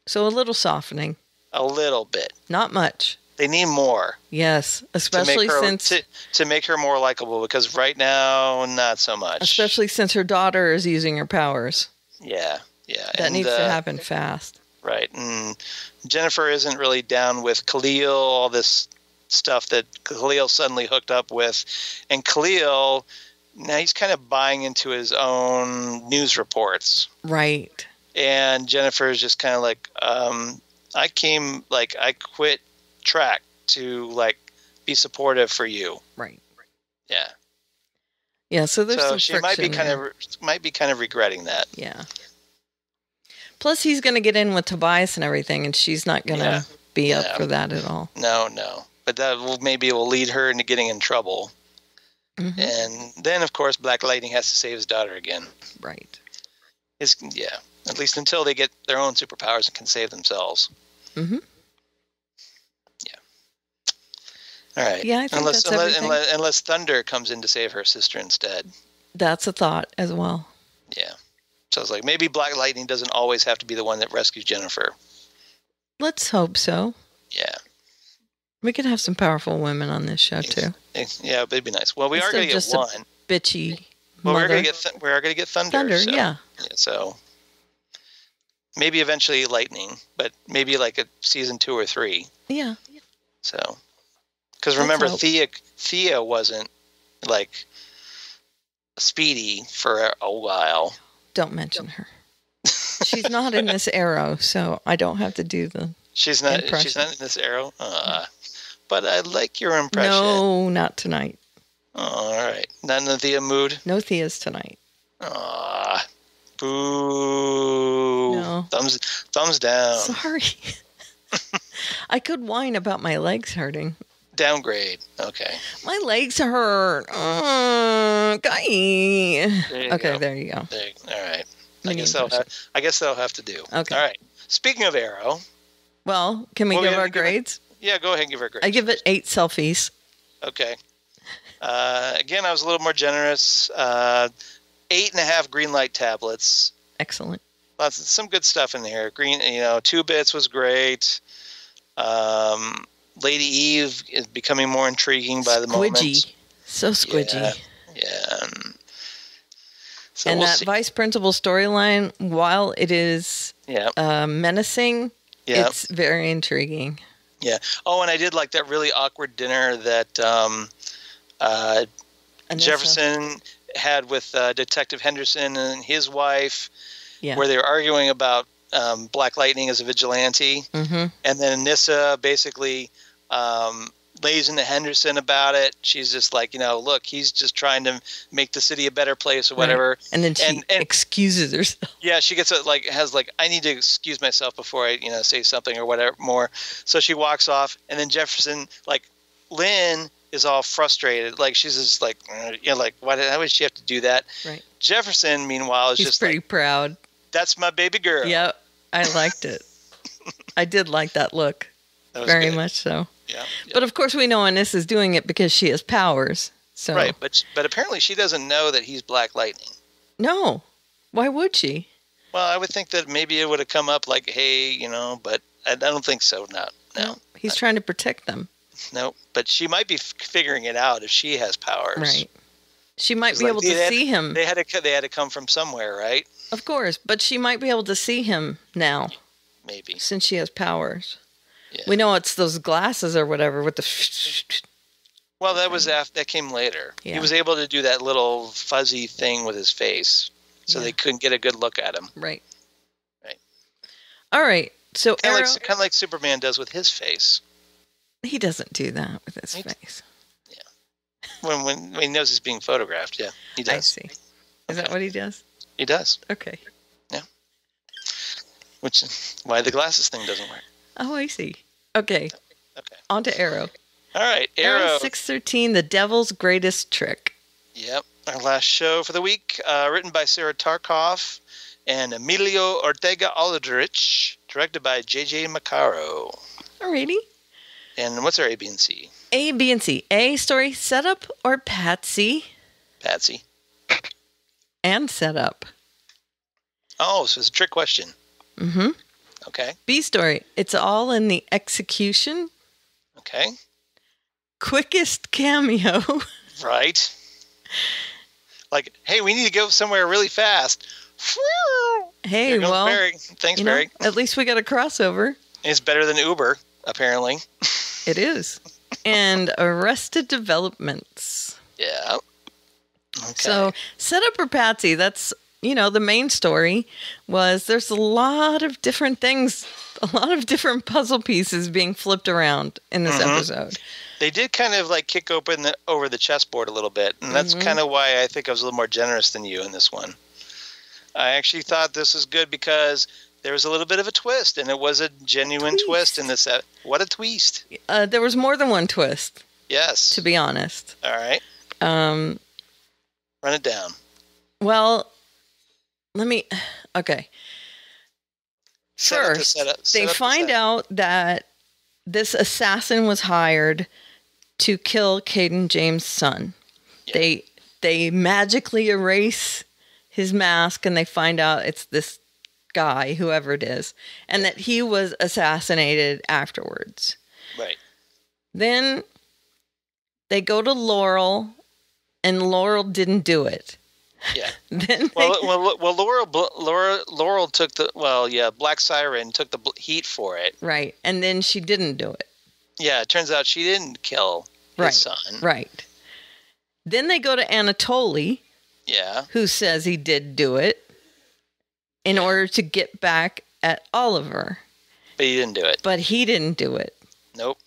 So a little softening. A little bit. Not much. They need more. Yes, especially since... To make her more likable, because right now, not so much. Especially since her daughter is using her powers. Yeah. That needs to happen fast. Right. And Jennifer isn't really down with Khalil, all this stuff that Khalil suddenly hooked up with. And Khalil, now he's kind of buying into his own news reports. Right. And Jennifer is just kind of like, I quit track to like be supportive for you. Right. Yeah. Yeah. So there's some she friction might be kind of regretting that. Yeah. Plus, he's going to get in with Tobias and everything, and she's not going to be up for that at all. No. But maybe it will lead her into getting in trouble. Mm-hmm. And then, of course, Black Lightning has to save his daughter again. Right. At least until they get their own superpowers and can save themselves. Mm-hmm. Yeah. All right. Yeah, I think that's everything. Unless Thunder comes in to save her sister instead. That's a thought as well. Yeah. So I was like, maybe Black Lightning doesn't always have to be the one that rescues Jennifer. Let's hope so. Yeah. We could have some powerful women on this show too. Yeah, it'd be nice. Well, we are going to get one bitchy. Well, mother. we are going to get Thunder. Thunder, so, yeah. So maybe eventually Lightning, but maybe like a season 2 or 3. Yeah. So, because remember, Thea wasn't like Speedy for a while. Don't mention her. She's not in this Arrow, so I don't have to do the. She's not. impression. She's not in this Arrow. But I like your impression. No, not tonight. All right, not in the Thea mood. No Thea's tonight. Boo. No. Thumbs down. Sorry. I could whine about my legs hurting. Downgrade. Okay. My legs hurt. Guy. Okay, there you go. All right. I guess they'll have to do. Okay. All right. Speaking of Arrow. Well, can we give our grades? Yeah, go ahead and give our grades. I give it 8 selfies. Okay. Again, I was a little more generous. 8.5 green light tablets. Excellent. Some good stuff in there. 2 bits was great. Lady Eve is becoming more intriguing by the moment. Squidgy. So squidgy. Yeah. And that vice principal storyline, while it is menacing, it's very intriguing. Yeah. Oh, and I did like that really awkward dinner that Jefferson had with Detective Henderson and his wife, where they were arguing about Black Lightning as a vigilante. Mm-hmm. And then Anissa basically lays into Henderson about it. She's just like, look, he's just trying to make the city a better place or whatever. Right. And then she excuses herself. Yeah, she gets I need to excuse myself before I, say something or whatever more. So she walks off, and then Jefferson, Lynn is all frustrated. She's just why would she have to do that? Right. Jefferson, meanwhile, is He's just pretty proud. That's my baby girl. Yep, I liked it. I did like that look. Very much so. Yeah. But of course we know Anissa's doing it because she has powers. So. Right, but apparently she doesn't know that he's Black Lightning. No. Why would she? Well, I would think that maybe it would have come up hey, but I don't think so. No. He's trying to protect them. No, but she might be figuring it out if she has powers. Right. She might be able to see him. They had to come from somewhere, right? Of course, but she might be able to see him now. Maybe. Since she has powers. Yeah. We know it's those glasses or whatever with the... Well, that came later. Yeah. He was able to do that little fuzzy thing with his face, so they couldn't get a good look at him. Right. Right. All right. So kind of like Superman does with his face. He doesn't do that with his face. Yeah. When he knows he's being photographed, he does. I see. Is that what he does? He does. Okay. Yeah. Which is why the glasses thing doesn't work. Oh, I see. Okay. On to Arrow. All right, Arrow 613, The Devil's Greatest Trick. Yep, our last show for the week, written by Sarah Tarkoff and Emilio Ortega Aldrich, directed by J.J. Maccaro. Alrighty. And what's our A, B, and C? A, B, and C. A, story setup or Patsy? Patsy. And setup. Oh, so it's a trick question. Mm-hmm. Okay. B, story. It's all in the execution. Okay. Quickest cameo. Right. Hey, we need to go somewhere really fast. Hey, well, Barry. Thanks, Barry. At least we got a crossover. It's better than Uber, apparently. It is. And Arrested Developments. Yeah. Okay. So, setup or Patsy, that's the main story was there's a lot of different things, a lot of different puzzle pieces being flipped around in this episode. They did kind of like kick open over the chessboard a little bit, and that's kind of why I think I was a little more generous than you in this one. I actually thought this was good because there was a little bit of a twist, and it was a genuine twist in this. What a twist! There was more than one twist. Yes. To be honest. All right. Run it down. Well, okay. First, they find out that this assassin was hired to kill Caden James' son. Yeah. They magically erase his mask, and they find out it's this guy, whoever it is, and that he was assassinated afterwards. Right. Then they go to Laurel, and Laurel didn't do it. Yeah. Then Laurel took Black Siren took the heat for it. Right, and then she didn't do it. Yeah, it turns out she didn't kill his son. Right. Then they go to Anatoly. Yeah. Who says he did do it in order to get back at Oliver. But he didn't do it. Nope.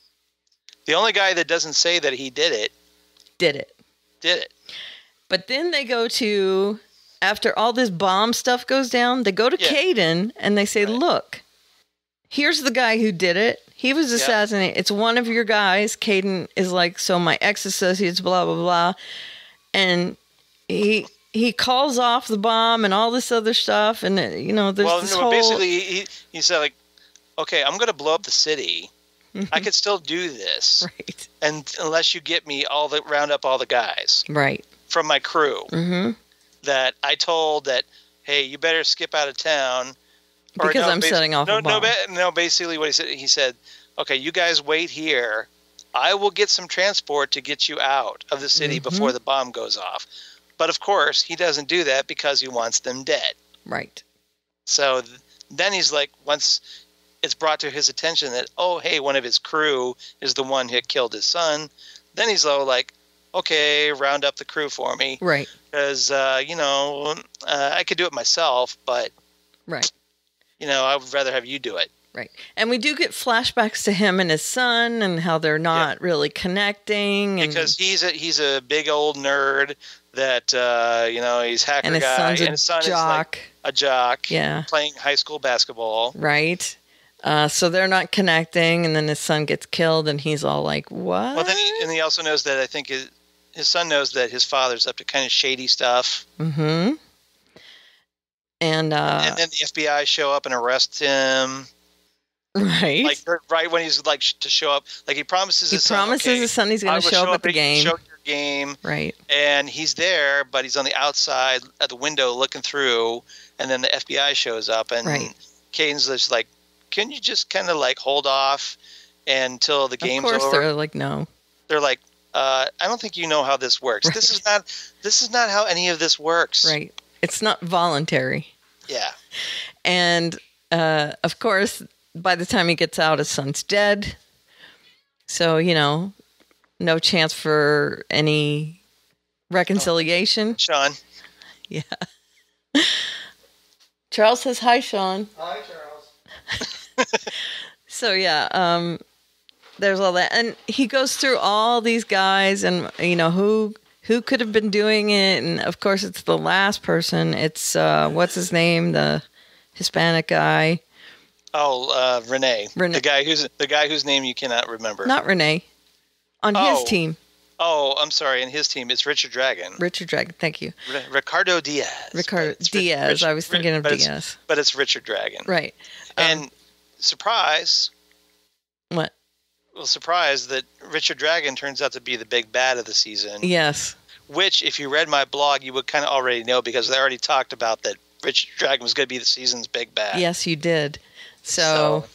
The only guy that doesn't say that he did it. Did it. But then they go to, after all this bomb stuff goes down, they go to Caden and they say, look, here's the guy who did it. He was assassinated. It's one of your guys. Caden is like, so my ex-associates, blah, blah, blah. And he calls off the bomb and all this other stuff. And, there's this whole... basically, he said, like, okay, I'm going to blow up the city. I could still do this. Right. And unless you get me round up all the guys. Right. From my crew. That I told that, hey, you better skip out of town. Because I'm setting off a bomb. No, basically what he said, okay, you guys wait here. I will get some transport to get you out of the city before the bomb goes off. But of course, he doesn't do that because he wants them dead. Right. So then he's like, once it's brought to his attention that, oh, hey, one of his crew is the one who killed his son, then he's like, okay, round up the crew for me. Right. Because, I could do it myself, but... Right. I would rather have you do it. Right. And we do get flashbacks to him and his son and how they're not really connecting. Because he's a big old nerd that, he's hacker and his guy. Son's and his son jock. is like a jock. Yeah. Playing high school basketball. Right. So they're not connecting, and then his son gets killed, and he's all like, what? Well, then he also knows that I think his son knows that his father's up to kind of shady stuff. Mm-hmm. And then the FBI show up and arrest him. Right. Like right when he's like to show up. Like he promises his son. His son he's going to show up at the game. Show your game. Right. And he's there, but he's on the outside at the window looking through. And then the FBI shows up, and Caden's just like, "Can you just kind of like hold off until the game's over?" Of course, they're like, "No." They're like, "I don't think you know how this works. Right. This is not how any of this works." Right. It's not voluntary. Yeah. And of course, by the time he gets out, his son's dead. So, no chance for any reconciliation. Sean. Yeah. Charles says hi, Sean. Hi, Charles. So, yeah, there's all that. And he goes through all these guys and, who could have been doing it. And, of course, it's the last person. It's, what's his name? The Hispanic guy. Oh, Renee. The guy whose name you cannot remember. Not Renee. On his team. Oh, I'm sorry. In his team, it's Richard Dragon. Richard Dragon. Thank you. Ricardo Diaz. Diaz. I was thinking of Diaz. But it's Richard Dragon. Right. And surprise. What? Well, surprise that Richard Dragon turns out to be the big bad of the season. Yes. Which, if you read my blog, you would kind of already know because I already talked about that Richard Dragon was going to be the season's big bad. Yes, you did. So,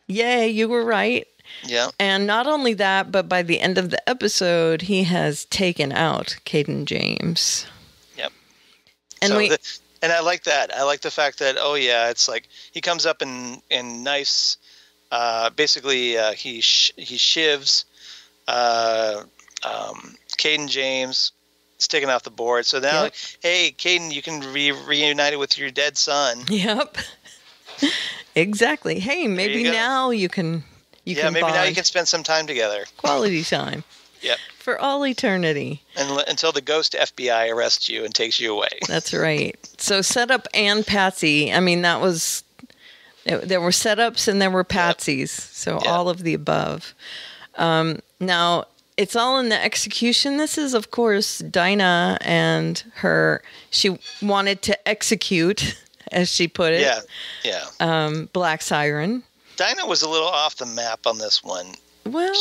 yay, you were right. Yeah. And not only that, but by the end of the episode, he has taken out Caden James. Yep. And and I like that. I like the fact that, it's like he comes up and nice. Basically, he shivs Caden James, it's taken off the board. So now, hey, Caden, you can be reunited with your dead son. Yep. Exactly. Hey, maybe now you can. Maybe now you can spend some time together. Quality time. Yep. For all eternity. Until the ghost FBI arrests you and takes you away. That's right. So setup and Patsy. I mean, that was... There were setups and there were patsies. So all of the above. Now, it's all in the execution. This is, of course, Dinah and her... She wanted to execute, as she put it. Yeah. Black Siren. Dinah was a little off the map on this one. Well...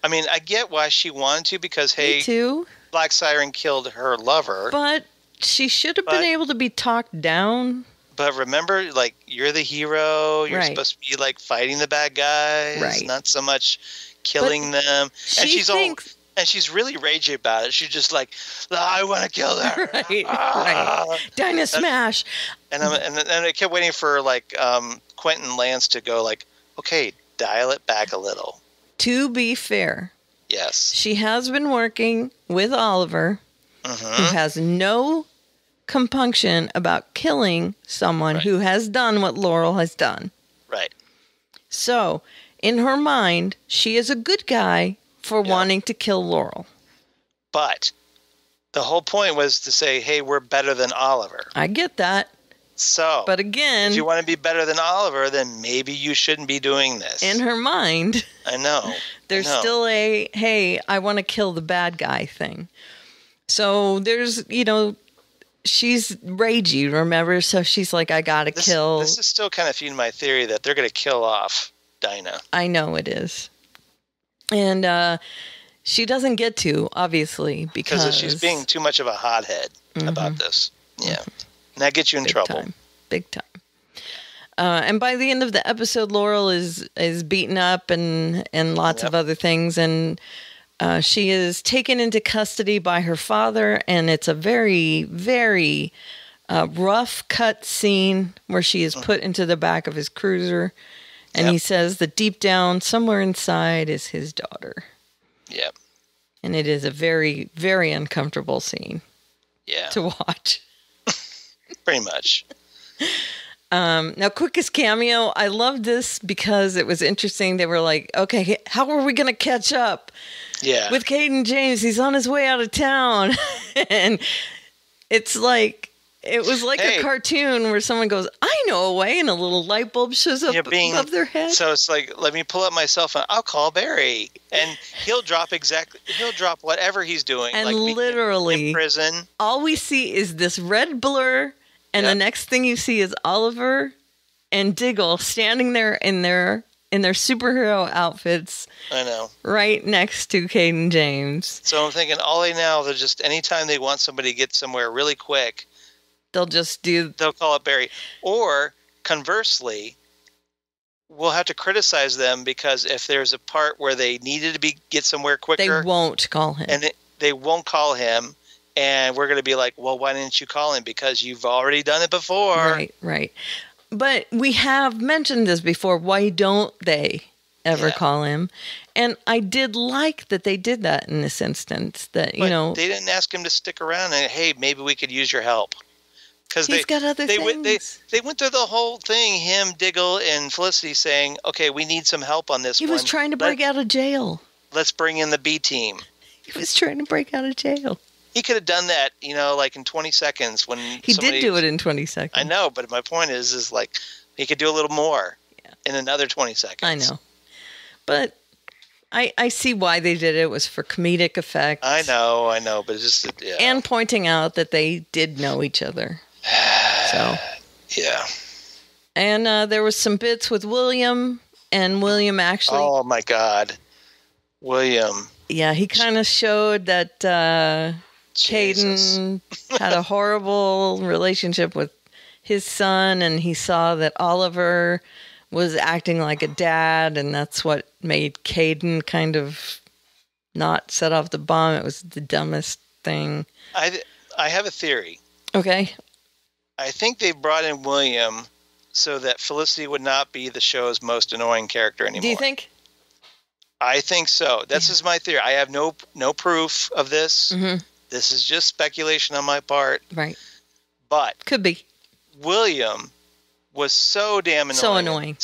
I mean, I get why she wanted to because, hey, me too. Black Siren killed her lover. But she should have been able to be talked down. But remember, like, you're the hero. You're supposed to be, like, fighting the bad guys. Right. Not so much killing them. And she's really ragey about it. She's just like, I want to kill her. Right. Dinah smash. And I kept waiting for, like, Quentin Lance to go, like, okay, dial it back a little. To be fair, yes, she has been working with Oliver, who has no compunction about killing someone who has done what Laurel has done. Right. So, in her mind, she is a good guy for wanting to kill Laurel. But the whole point was to say, hey, we're better than Oliver. I get that. So, but again, if you want to be better than Oliver, then maybe you shouldn't be doing this. In her mind, I know. There's still a, hey, I want to kill the bad guy thing. So there's, she's ragey, remember? So she's like, I got to kill. This is still kind of feeding my theory that they're going to kill off Dinah. I know it is. And she doesn't get to, obviously, because she's being too much of a hothead about this. Yeah. And that gets you in trouble. Big time. And by the end of the episode, Laurel is beaten up and lots of other things. And she is taken into custody by her father. And it's a very, very rough cut scene where she is put into the back of his cruiser. And he says that deep down, somewhere inside is his daughter. Yep. And it is a very, very uncomfortable scene to watch. Pretty much. Now, quickest cameo. I love this because it was interesting. They were like, okay, how are we going to catch up with Caden James? He's on his way out of town. And it's like, it was like a cartoon where someone goes, I know a way, and a little light bulb shows up above their head. So it's like, let me pull up my cell phone. I'll call Barry. And he'll drop whatever he's doing. And like literally, in prison. All we see is this red blur. And the next thing you see is Oliver and Diggle standing there in their superhero outfits. I know. Right next to Caden James. So I'm thinking, they're just, anytime they want somebody to get somewhere really quick, they'll call up Barry. Or conversely, we'll have to criticize them because if there's a part where they needed to get somewhere quicker, they won't call him. And they won't call him. And we're going to be like, well, why didn't you call him? Because you've already done it before. Right. But we have mentioned this before. Why don't they ever call him? And I did like that they did that in this instance. They didn't ask him to stick around and, hey, maybe we could use your help. Because he's got other things. They went through the whole thing, him, Diggle, and Felicity saying, okay, we need some help on this one. He was trying to break out of jail. Let's bring in the B team. He was trying to break out of jail. He could have done that, like in 20 seconds when he did do it in 20 seconds. I know, but my point is like he could do a little more in another 20 seconds. I know. But I see why they did it. It was for comedic effect. I know, but it's just and pointing out that they did know each other. So yeah. And there was some bits with William, and William actually. Oh my God, William. Yeah, he kind of showed that. Caden had a horrible relationship with his son, and he saw that Oliver was acting like a dad, and that's what made Caden kind of not set off the bomb. It was the dumbest thing. I have a theory. Okay. I think they brought in William so that Felicity would not be the show's most annoying character anymore. Do you think? I think so. This is my theory. I have no proof of this. Mm-hmm. This is just speculation on my part. Right. But Could be. William was so damn annoying. So annoying.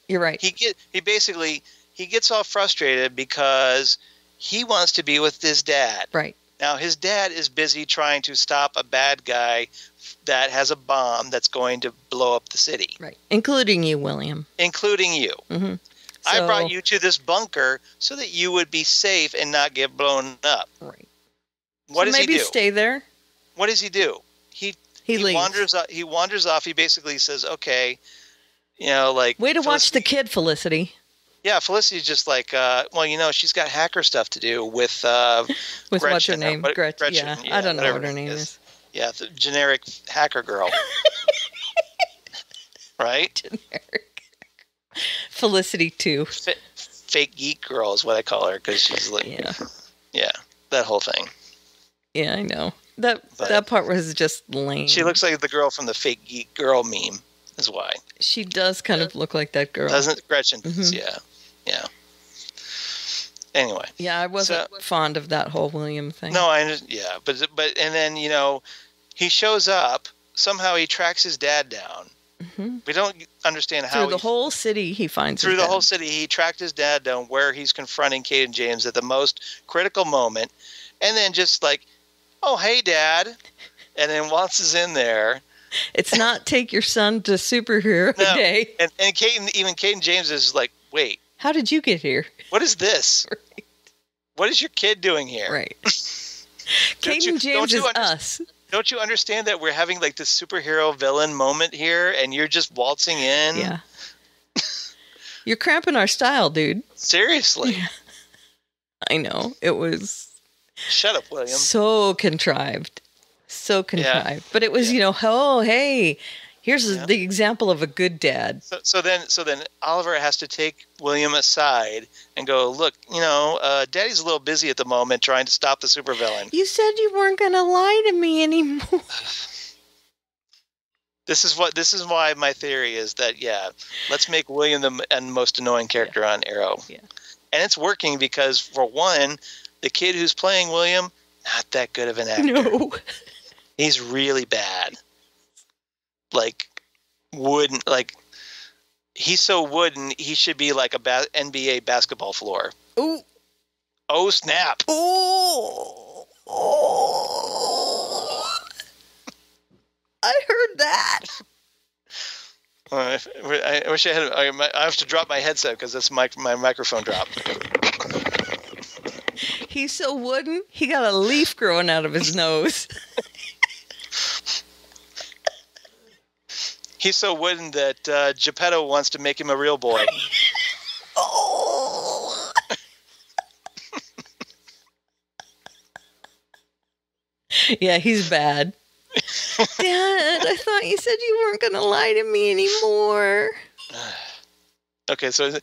You're right. He gets all frustrated because he wants to be with his dad. Right. Now, his dad is busy trying to stop a bad guy that has a bomb that's going to blow up the city. Right. Including you, William. Including you. Mm-hmm. I brought you to this bunker so that you would be safe and not get blown up. Right. What does he do? Maybe stay there. What does he do? He leaves. He wanders off. He basically says, okay, like... Way to watch the kid, Felicity. Yeah, Felicity's just like, she's got hacker stuff to do with with Gretchen, what's her name? Gretchen. Yeah. I don't know what her name is. Yeah, the generic hacker girl. Right? Generic. Felicity, too. Fake geek girl is what I call her, because she's like... Yeah, that whole thing. Yeah, I know. That part was just lame. She looks like the girl from the fake geek girl meme, is why. She does kind of look like that girl. Doesn't Gretchen? Mm-hmm. Yeah. Anyway. Yeah, I wasn't fond of that whole William thing. No, but and then, he shows up. Somehow he tracks his dad down. Mm-hmm. We don't understand how. Through the whole city he finds Through the whole city, he tracked his dad down where he's confronting Kate and James at the most critical moment. And then just like, oh, hey, Dad. And then once he's in there. It's not take your son to superhero day. And Kate and James is like, wait. How did you get here? What is this? Right. What is your kid doing here? Right. Kate and James is us. Don't you understand that we're having like this superhero villain moment here and you're just waltzing in? Yeah. You're cramping our style, dude. Seriously. Yeah. I know. It was... Shut up, William. So contrived. Yeah. But it was, oh, hey, here's the example of a good dad. So then Oliver has to take William aside and go, look, Daddy's a little busy at the moment trying to stop the supervillain. You said you weren't going to lie to me anymore. This is why my theory is that, let's make William the most annoying character on Arrow. Yeah. And it's working because, for one, the kid who's playing William, not that good of an actor. No. He's really bad. Like, he's so wooden, he should be like a NBA basketball floor. Ooh. Oh, snap. Ooh. Oh. I heard that. I wish I had. I have to drop my headset because that's my microphone dropped. He's so wooden, he got a leaf growing out of his nose. He's so wooden that Geppetto wants to make him a real boy. Oh. Yeah, he's bad. Dad, I thought you said you weren't going to lie to me anymore. Okay, so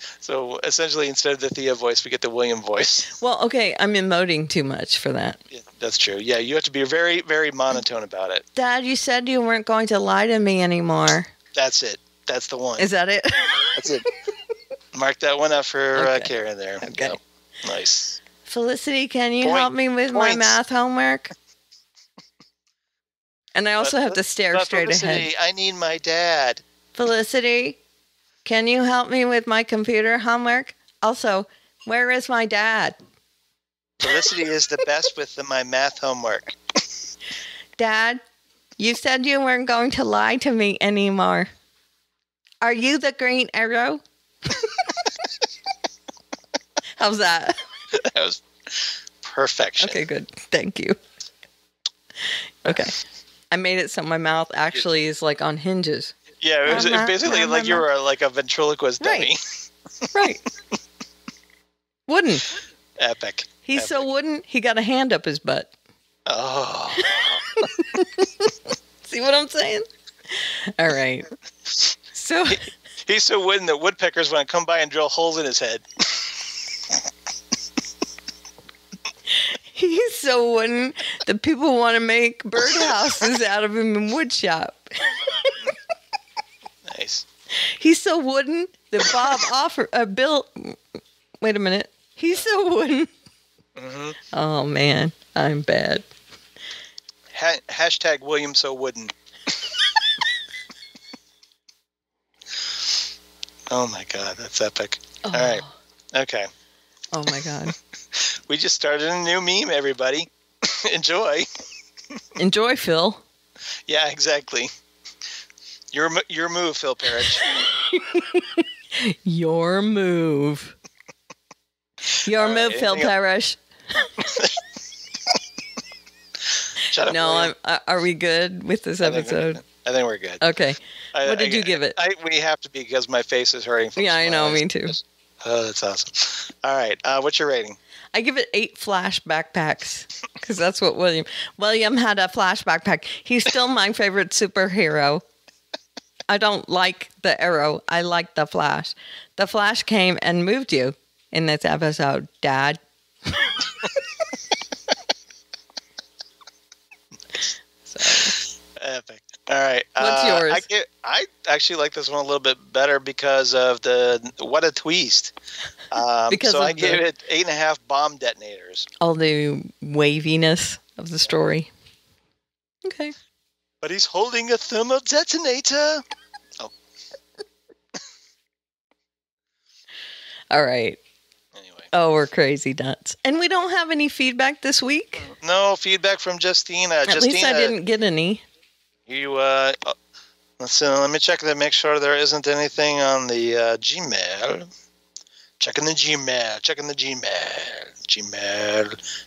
essentially instead of the Thea voice, we get the William voice. Well, okay, I'm emoting too much for that. Yeah, that's true. Yeah, you have to be very, very monotone about it. Dad, you said you weren't going to lie to me anymore. That's it. That's the one. Is that it? That's it. Mark that one up for Karen there. Okay. Yep. Nice. Felicity, can you help me with my math homework? And I also have to stare straight ahead. I need my dad. Felicity, can you help me with my computer homework? Also, where is my dad? Felicity is the best with my math homework. Dad, you said you weren't going to lie to me anymore. Are you the Green Arrow? How's that? That was perfection. Okay, good. Thank you. Okay. I made it so my mouth actually is like on hinges. Yeah, it was basically like you were like a ventriloquist dummy. Right. Wooden. Epic. He's so wooden, he got a hand up his butt. Oh. See what I'm saying? All right. So he's so wooden that woodpeckers want to come by and drill holes in his head. He's so wooden that people want to make birdhouses out of him in wood shop. Nice. He's so wooden that Bill. Wait a minute. He's so wooden. Mm-hmm. Oh man, I'm bad. Hashtag William So Wooden. Oh my God, that's epic. Oh. All right. Okay. Oh my God. We just started a new meme, everybody. Enjoy. Enjoy, Phil. Yeah, exactly. Your move, Phil Parrish. Your move. Your All move, right, Phil anything Parrish. Shut up. No, William. are we good with this I think episode? we're good. Okay. What did you give it? We have to be because my face is hurting from Yeah, I know, smiling. me too. Oh, that's awesome. All right. What's your rating? I give it 8 flash backpacks because that's what William had a flash backpack. He's still my favorite superhero. I don't like the Arrow. I like the Flash. The Flash came and moved you in this episode, Dad. Epic. All right. What's yours? I actually like this one a little bit better because of the what a twist. Because so of I gave it 8.5 bomb detonators. All the waviness of the story. Okay. But he's holding a thermal detonator. Oh. All right. Anyway. Oh, we're crazy nuts. And we don't have any feedback this week? No feedback from Justina. At least I didn't get any. You, let me check to make sure there isn't anything on the Gmail. Checking the Gmail.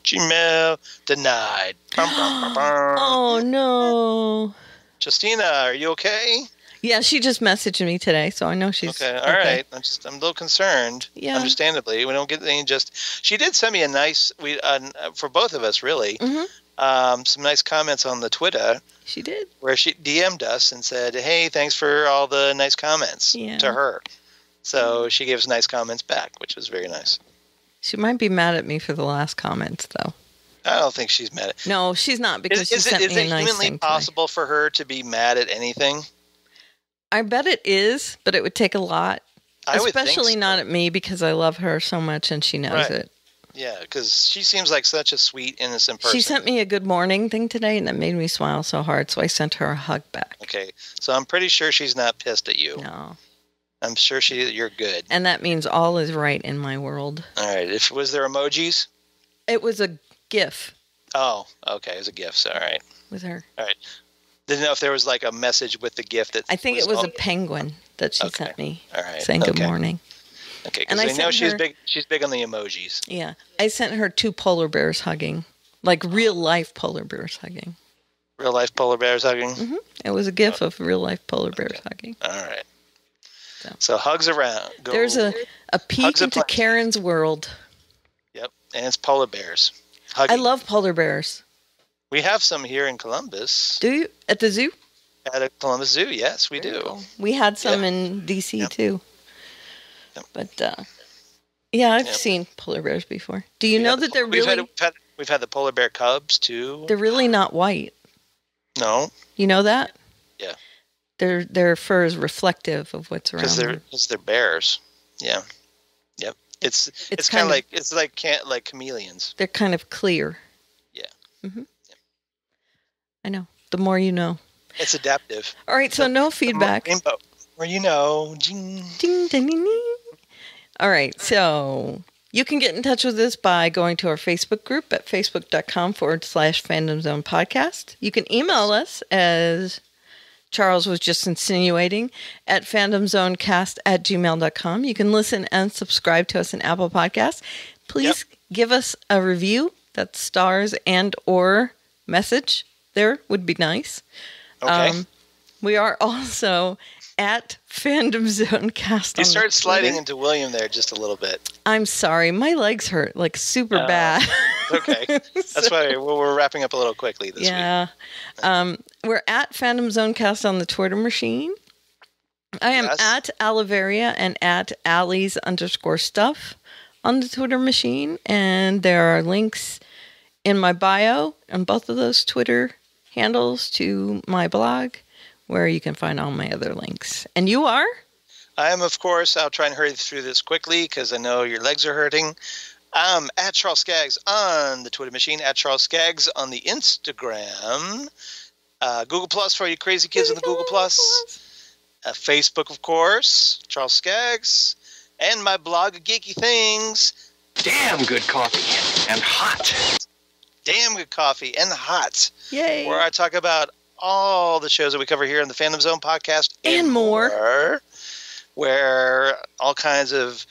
Gmail denied. Oh, no. Justina, are you okay? Yeah, she just messaged me today, so I know she's okay. All right. I'm a little concerned. Yeah. Understandably, we don't get any. She did send me a nice. For both of us, really. Mm-hmm. Some nice comments on the Twitter. She did. Where she DM'd us and said, "Hey, thanks for all the nice comments." Yeah. To her. So she gave us nice comments back, which was very nice. She might be mad at me for the last comments, though. I don't think she's mad at. No, she's not because she sent me a nice thing. Is it humanly possible for her to be mad at anything? I bet it is, but it would take a lot. I would think Especially so. not at me because I love her so much and she knows it. Yeah, because she seems like such a sweet, innocent person. She sent me a good morning thing today and that made me smile so hard, so I sent her a hug back. Okay, so I'm pretty sure she's not pissed at you. No. I'm sure you're good. And that means all is right in my world. All right. Was there emojis? It was a GIF. Oh, okay. It was a GIF. All right. With her. All right. Didn't know if there was like a message with the GIF that. I think it was a penguin that she sent me. All right. Saying good morning. Okay, because I know she's big. She's big on the emojis. Yeah, I sent her 2 polar bears hugging, like real life polar bears hugging. Real life polar bears hugging. Mm-hmm. It was a GIF of real life polar bears hugging. All right. So hugs around. There's a peek into Karen's world. Yep, and it's polar bears. Hugging. I love polar bears. We have some here in Columbus. Do you? At the zoo? At a Columbus Zoo, yes, we do. Cool. We had some in D.C. too. Yep. But, yeah, I've seen polar bears before. Do you know that they're really... We've had the polar bear cubs, too. They're really not white. No. You know that? Yeah. Their fur is reflective of what's around them. Because they're bears. Yeah. Yep. It's kind of like chameleons. They're kind of clear. Yeah. Mm-hmm. Yep. I know. The more you know. It's adaptive. All right, so no feedback. Rainbow. Or you know. Ding. Ding, ding, ding, ding. All right, so you can get in touch with us by going to our Facebook group at facebook.com/Fandom Zone Podcast. You can email us, as Charles was just insinuating, at fandomzonecast@gmail.com. You can listen and subscribe to us in Apple Podcasts. Please give us a review. That's stars and or message. There would be nice. Okay. We are also at Fandom Zone Cast. You start sliding into William there just a little bit. I'm sorry. My legs hurt like super bad. Okay. That's why we're wrapping up a little quickly this week. Yeah. We're at Fandom Zone Cast on the Twitter machine. I am at Aliveria and at Allies_stuff on the Twitter machine. And there are links in my bio on both of those Twitter handles to my blog, where you can find all my other links. And you are? I am, of course, I'll try and hurry through this quickly because I know your legs are hurting. I'm at Charles Skaggs on the Twitter machine, at Charles Skaggs on the Instagram. Google Plus for you crazy kids in the Google Plus. Facebook, of course, Charles Skaggs. And my blog, Geeky Things. Damn good coffee and hot. Damn good coffee and hot. Yay. Where I talk about all the shows that we cover here in the Fandom Zone podcast. And more. Where all kinds of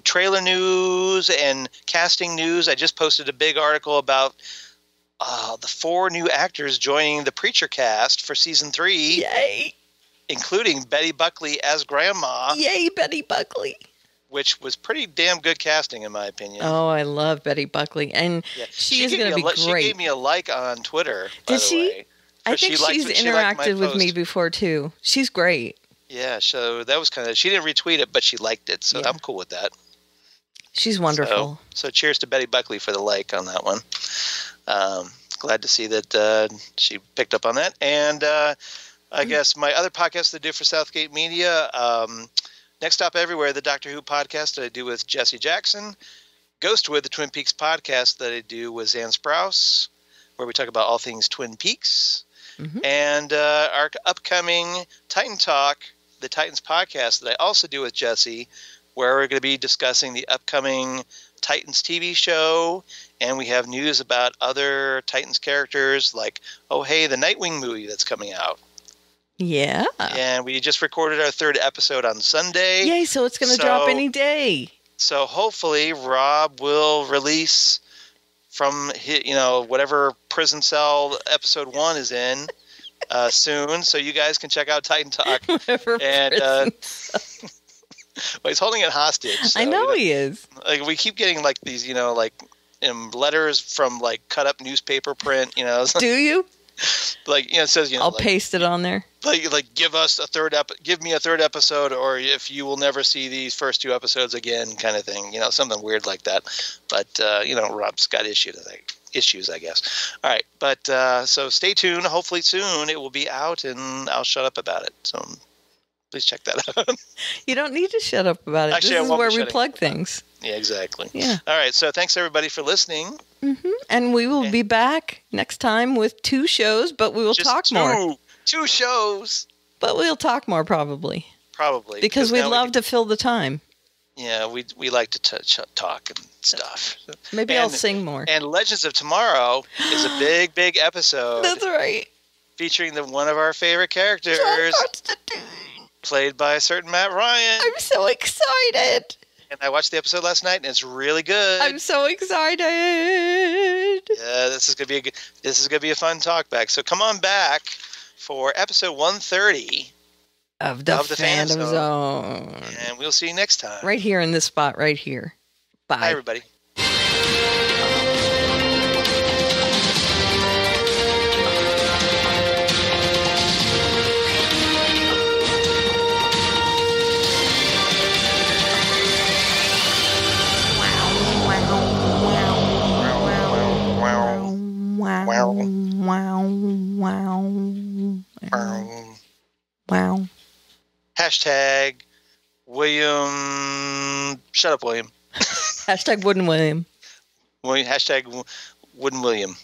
trailer news and casting news. I just posted a big article about the 4 new actors joining the Preacher cast for season 3. Yay. Including Betty Buckley as Grandma. Yay, Betty Buckley. Which was pretty damn good casting, in my opinion. Oh, I love Betty Buckley. And she is going to be great. She gave me a like on Twitter, Did she? I think she's interacted with me before, too. She's great. Yeah, so that was kind of... She didn't retweet it, but she liked it, so I'm cool with that. She's wonderful. So cheers to Betty Buckley for the like on that one. Glad to see that she picked up on that. And I guess my other podcast that I do for Southgate Media, Next Stop Everywhere, the Doctor Who podcast that I do with Jesse Jackson. Ghostwood, the Twin Peaks podcast that I do with Zan Sprouse, where we talk about all things Twin Peaks. Mm-hmm. And our upcoming Titan Talk, the Titans podcast that I also do with Jesse, where we're going to be discussing the upcoming Titans TV show, and we have news about other Titans characters, like, the Nightwing movie that's coming out. Yeah. And we just recorded our 3rd episode on Sunday. Yay, so it's going to drop any day. So hopefully Rob will release from his, whatever prison cell episode 1 is in soon, so you guys can check out Titan Talk. And he's holding it hostage. So, I know he is. Like, we keep getting like these, letters from like cut up newspaper print. Do you? Like, it says, I'll paste it on there. Like give me a 3rd episode, or if you will never see these first 2 episodes again, kind of thing. Something weird like that. But Rob's got issues, I guess. All right, but so stay tuned. Hopefully soon it will be out, and I'll shut up about it. So please check that out. You don't need to shut up about it. Actually, this is where we plug things. Yeah, exactly. Yeah. All right, so thanks everybody for listening. Mm-hmm. And we will be back next time with 2 shows, but we will talk more. 2 shows. But we'll talk more probably. Probably. Because we love to fill the time. Yeah, we like to talk and stuff. Maybe I'll sing more. And Legends of Tomorrow is a big, big episode. That's right. Featuring one of our favorite characters. Played by a certain Matt Ryan. I'm so excited. And I watched the episode last night, and it's really good. I'm so excited. Yeah, this is gonna be a fun talk back. So come on back for episode 130 of the Fandom Zone. And we'll see you next time. Right here in this spot, right here. Bye. Bye, everybody. Wow. Hashtag William. Shut up, William. Hashtag Wooden William. Hashtag Wooden William.